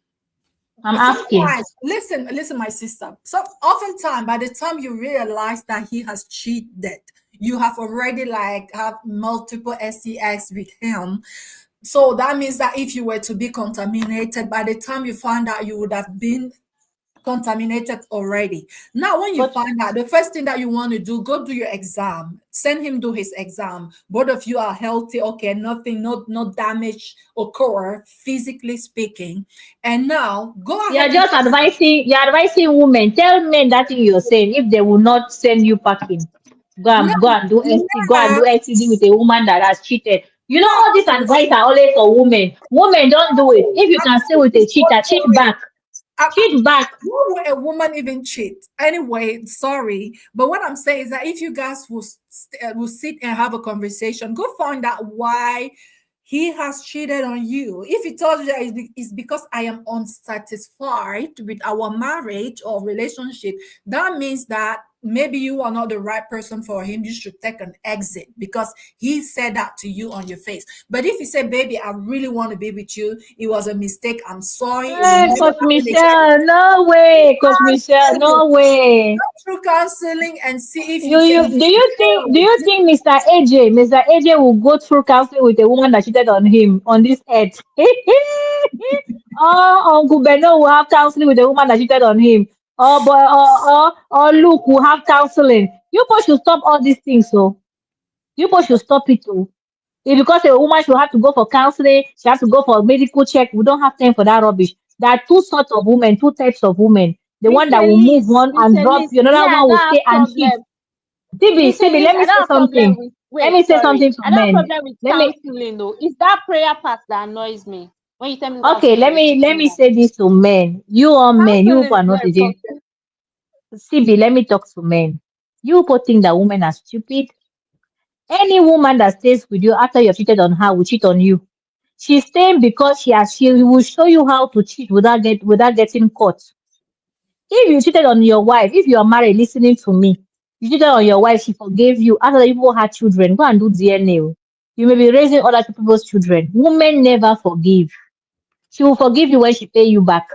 I'm asking. sometimes, listen, my sister. So oftentimes, by the time you realize that he has cheated, you have already like have multiple STIs with him. So that means that if you were to be contaminated, by the time you find out, you would have been contaminated already. Now, when you Coach, find out, the first thing that you want to do, go do your exam. Send him do his exam. Both of you are healthy. Okay, nothing, no damage occur, physically speaking. And now go ahead and you're advising women. Tell men that thing you're saying. If they will not send you packing, no, Go and now, do STD with a woman that has cheated. You know no, all this advice are always for women. Women don't do it. If you I'm can stay with a cheater, cheat sorry. back. Cheat back. Why would a woman even cheat? Anyway, sorry. But what I'm saying is that if you guys will sit and have a conversation, go find out why he has cheated on you. If he tells you that it's because I am unsatisfied with our marriage or relationship, that means that maybe you are not the right person for him. You should take an exit because he said that to you on your face. But if you say, baby, I really want to be with you, it was a mistake. I'm sorry. It will Hey, never Coach happen again. Michelle, no way. Coach Michelle, Go no way. through counseling and see if you You can do you rebuild. think Mr. AJ will go through counseling with a woman that cheated on him on this earth? Or Uncle Beno will have counseling with a woman that cheated on him. Or Luke will have counseling. You both should stop all these things, so you both should stop it too. It's because a woman should have to go for counseling, she has to go for a medical check. We don't have time for that rubbish. There are two sorts of women, two types of women. The one that will move on and Mr. drop Liz, you, me, another I one will don't have stay and cheat. problem. CB, Liz, let me I don't say have problem something. with Let wait, me say sorry. something to I don't have men. problem with Let me counseling though. It's that prayer part that annoys me. When you tell me to go and okay, stay with a let cheating me man. say this to men. You all men, you Counseling people are is not not a again. problem. CB, let me talk to men. You people think that women are stupid. Any woman that stays with you after you've cheated on her will cheat on you. She's staying because she will show you how to cheat without getting caught. If you cheated on your wife, if you are married, listening to me, you cheated on your wife, she forgave you. After you people had children, go and do DNA. You may be raising other people's children. Women never forgive. She will forgive you when she pay you back.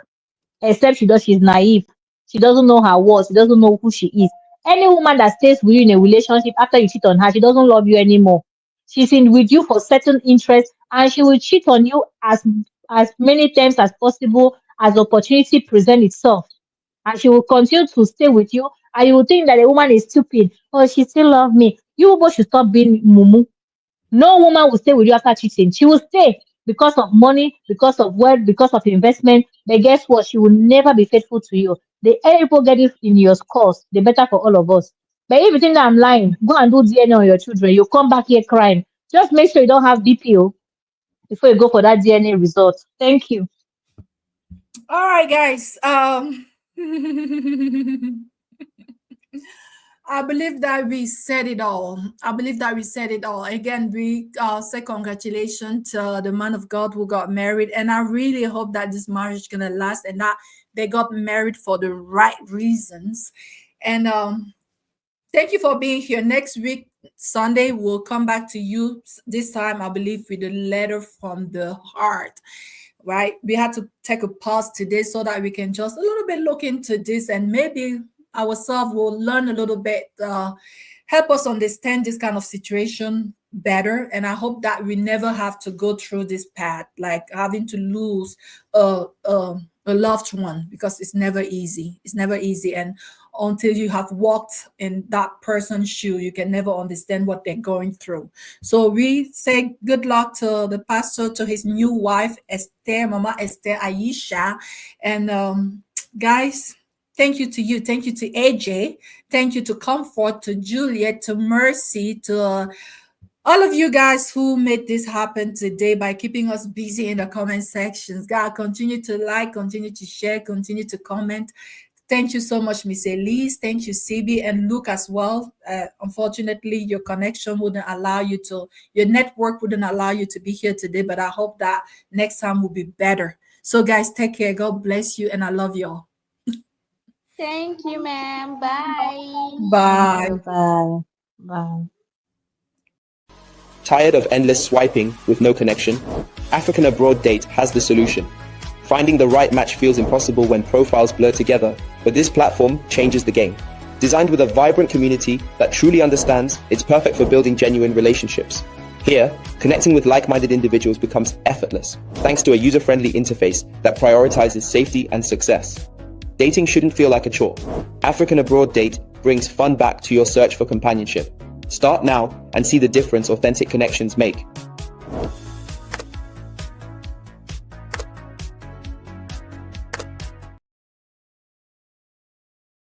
Except she's naive. She doesn't know her worth. She doesn't know who she is. Any woman that stays with you in a relationship after you cheat on her, she doesn't love you anymore. She's in with you for certain interests, and she will cheat on you as many times as possible as opportunity present itself. And she will continue to stay with you, and you will think that the woman is stupid. Oh, she still love me. You both should stop being mumu. No woman will stay with you after cheating. She will stay because of money, because of wealth, because of investment. But guess what? She will never be faithful to you. The early people get it in your scores, the better for all of us. But if you think that I'm lying, go and do DNA on your children. You come back here crying. Just make sure you don't have BPO before you go for that DNA result. Thank you. All right, guys. I believe that we said it all. I believe that we said it all. Again, we say congratulations to the man of God who got married. And I really hope that this marriage is going to last and that they got married for the right reasons. And thank you for being here. Next week, Sunday, we'll come back to you. This time, I believe, with a letter from the heart. Right? We had to take a pause today so that we can just a little bit look into this and maybe ourselves will learn a little bit, help us understand this kind of situation better. And I hope that we never have to go through this path, like having to lose a loved one, because it's never easy. It's never easy. And until you have walked in that person's shoe, you can never understand what they're going through. So we say good luck to the pastor, to his new wife, Esther, Mama Esther Aisha. And guys, thank you to you. Thank you to AJ. Thank you to Comfort, to Juliet, to Mercy, to all of you guys who made this happen today by keeping us busy in the comment sections. God, continue to like, continue to share, continue to comment. Thank you so much, Miss Elise. Thank you, CB and Luke as well. Unfortunately, your connection wouldn't allow you to, your network wouldn't allow you to be here today, but I hope that next time will be better. So, guys, take care. God bless you, and I love you all. Thank you, ma'am. Bye. Thank Bye. you. Bye. Bye. Tired of endless swiping with no connection? African Abroad Date has the solution. Finding the right match feels impossible when profiles blur together, but this platform changes the game. Designed with a vibrant community that truly understands, it's perfect for building genuine relationships. Here, connecting with like-minded individuals becomes effortless, thanks to a user-friendly interface that prioritizes safety and success. Dating shouldn't feel like a chore. African Abroad Date brings fun back to your search for companionship. Start now and see the difference authentic connections make.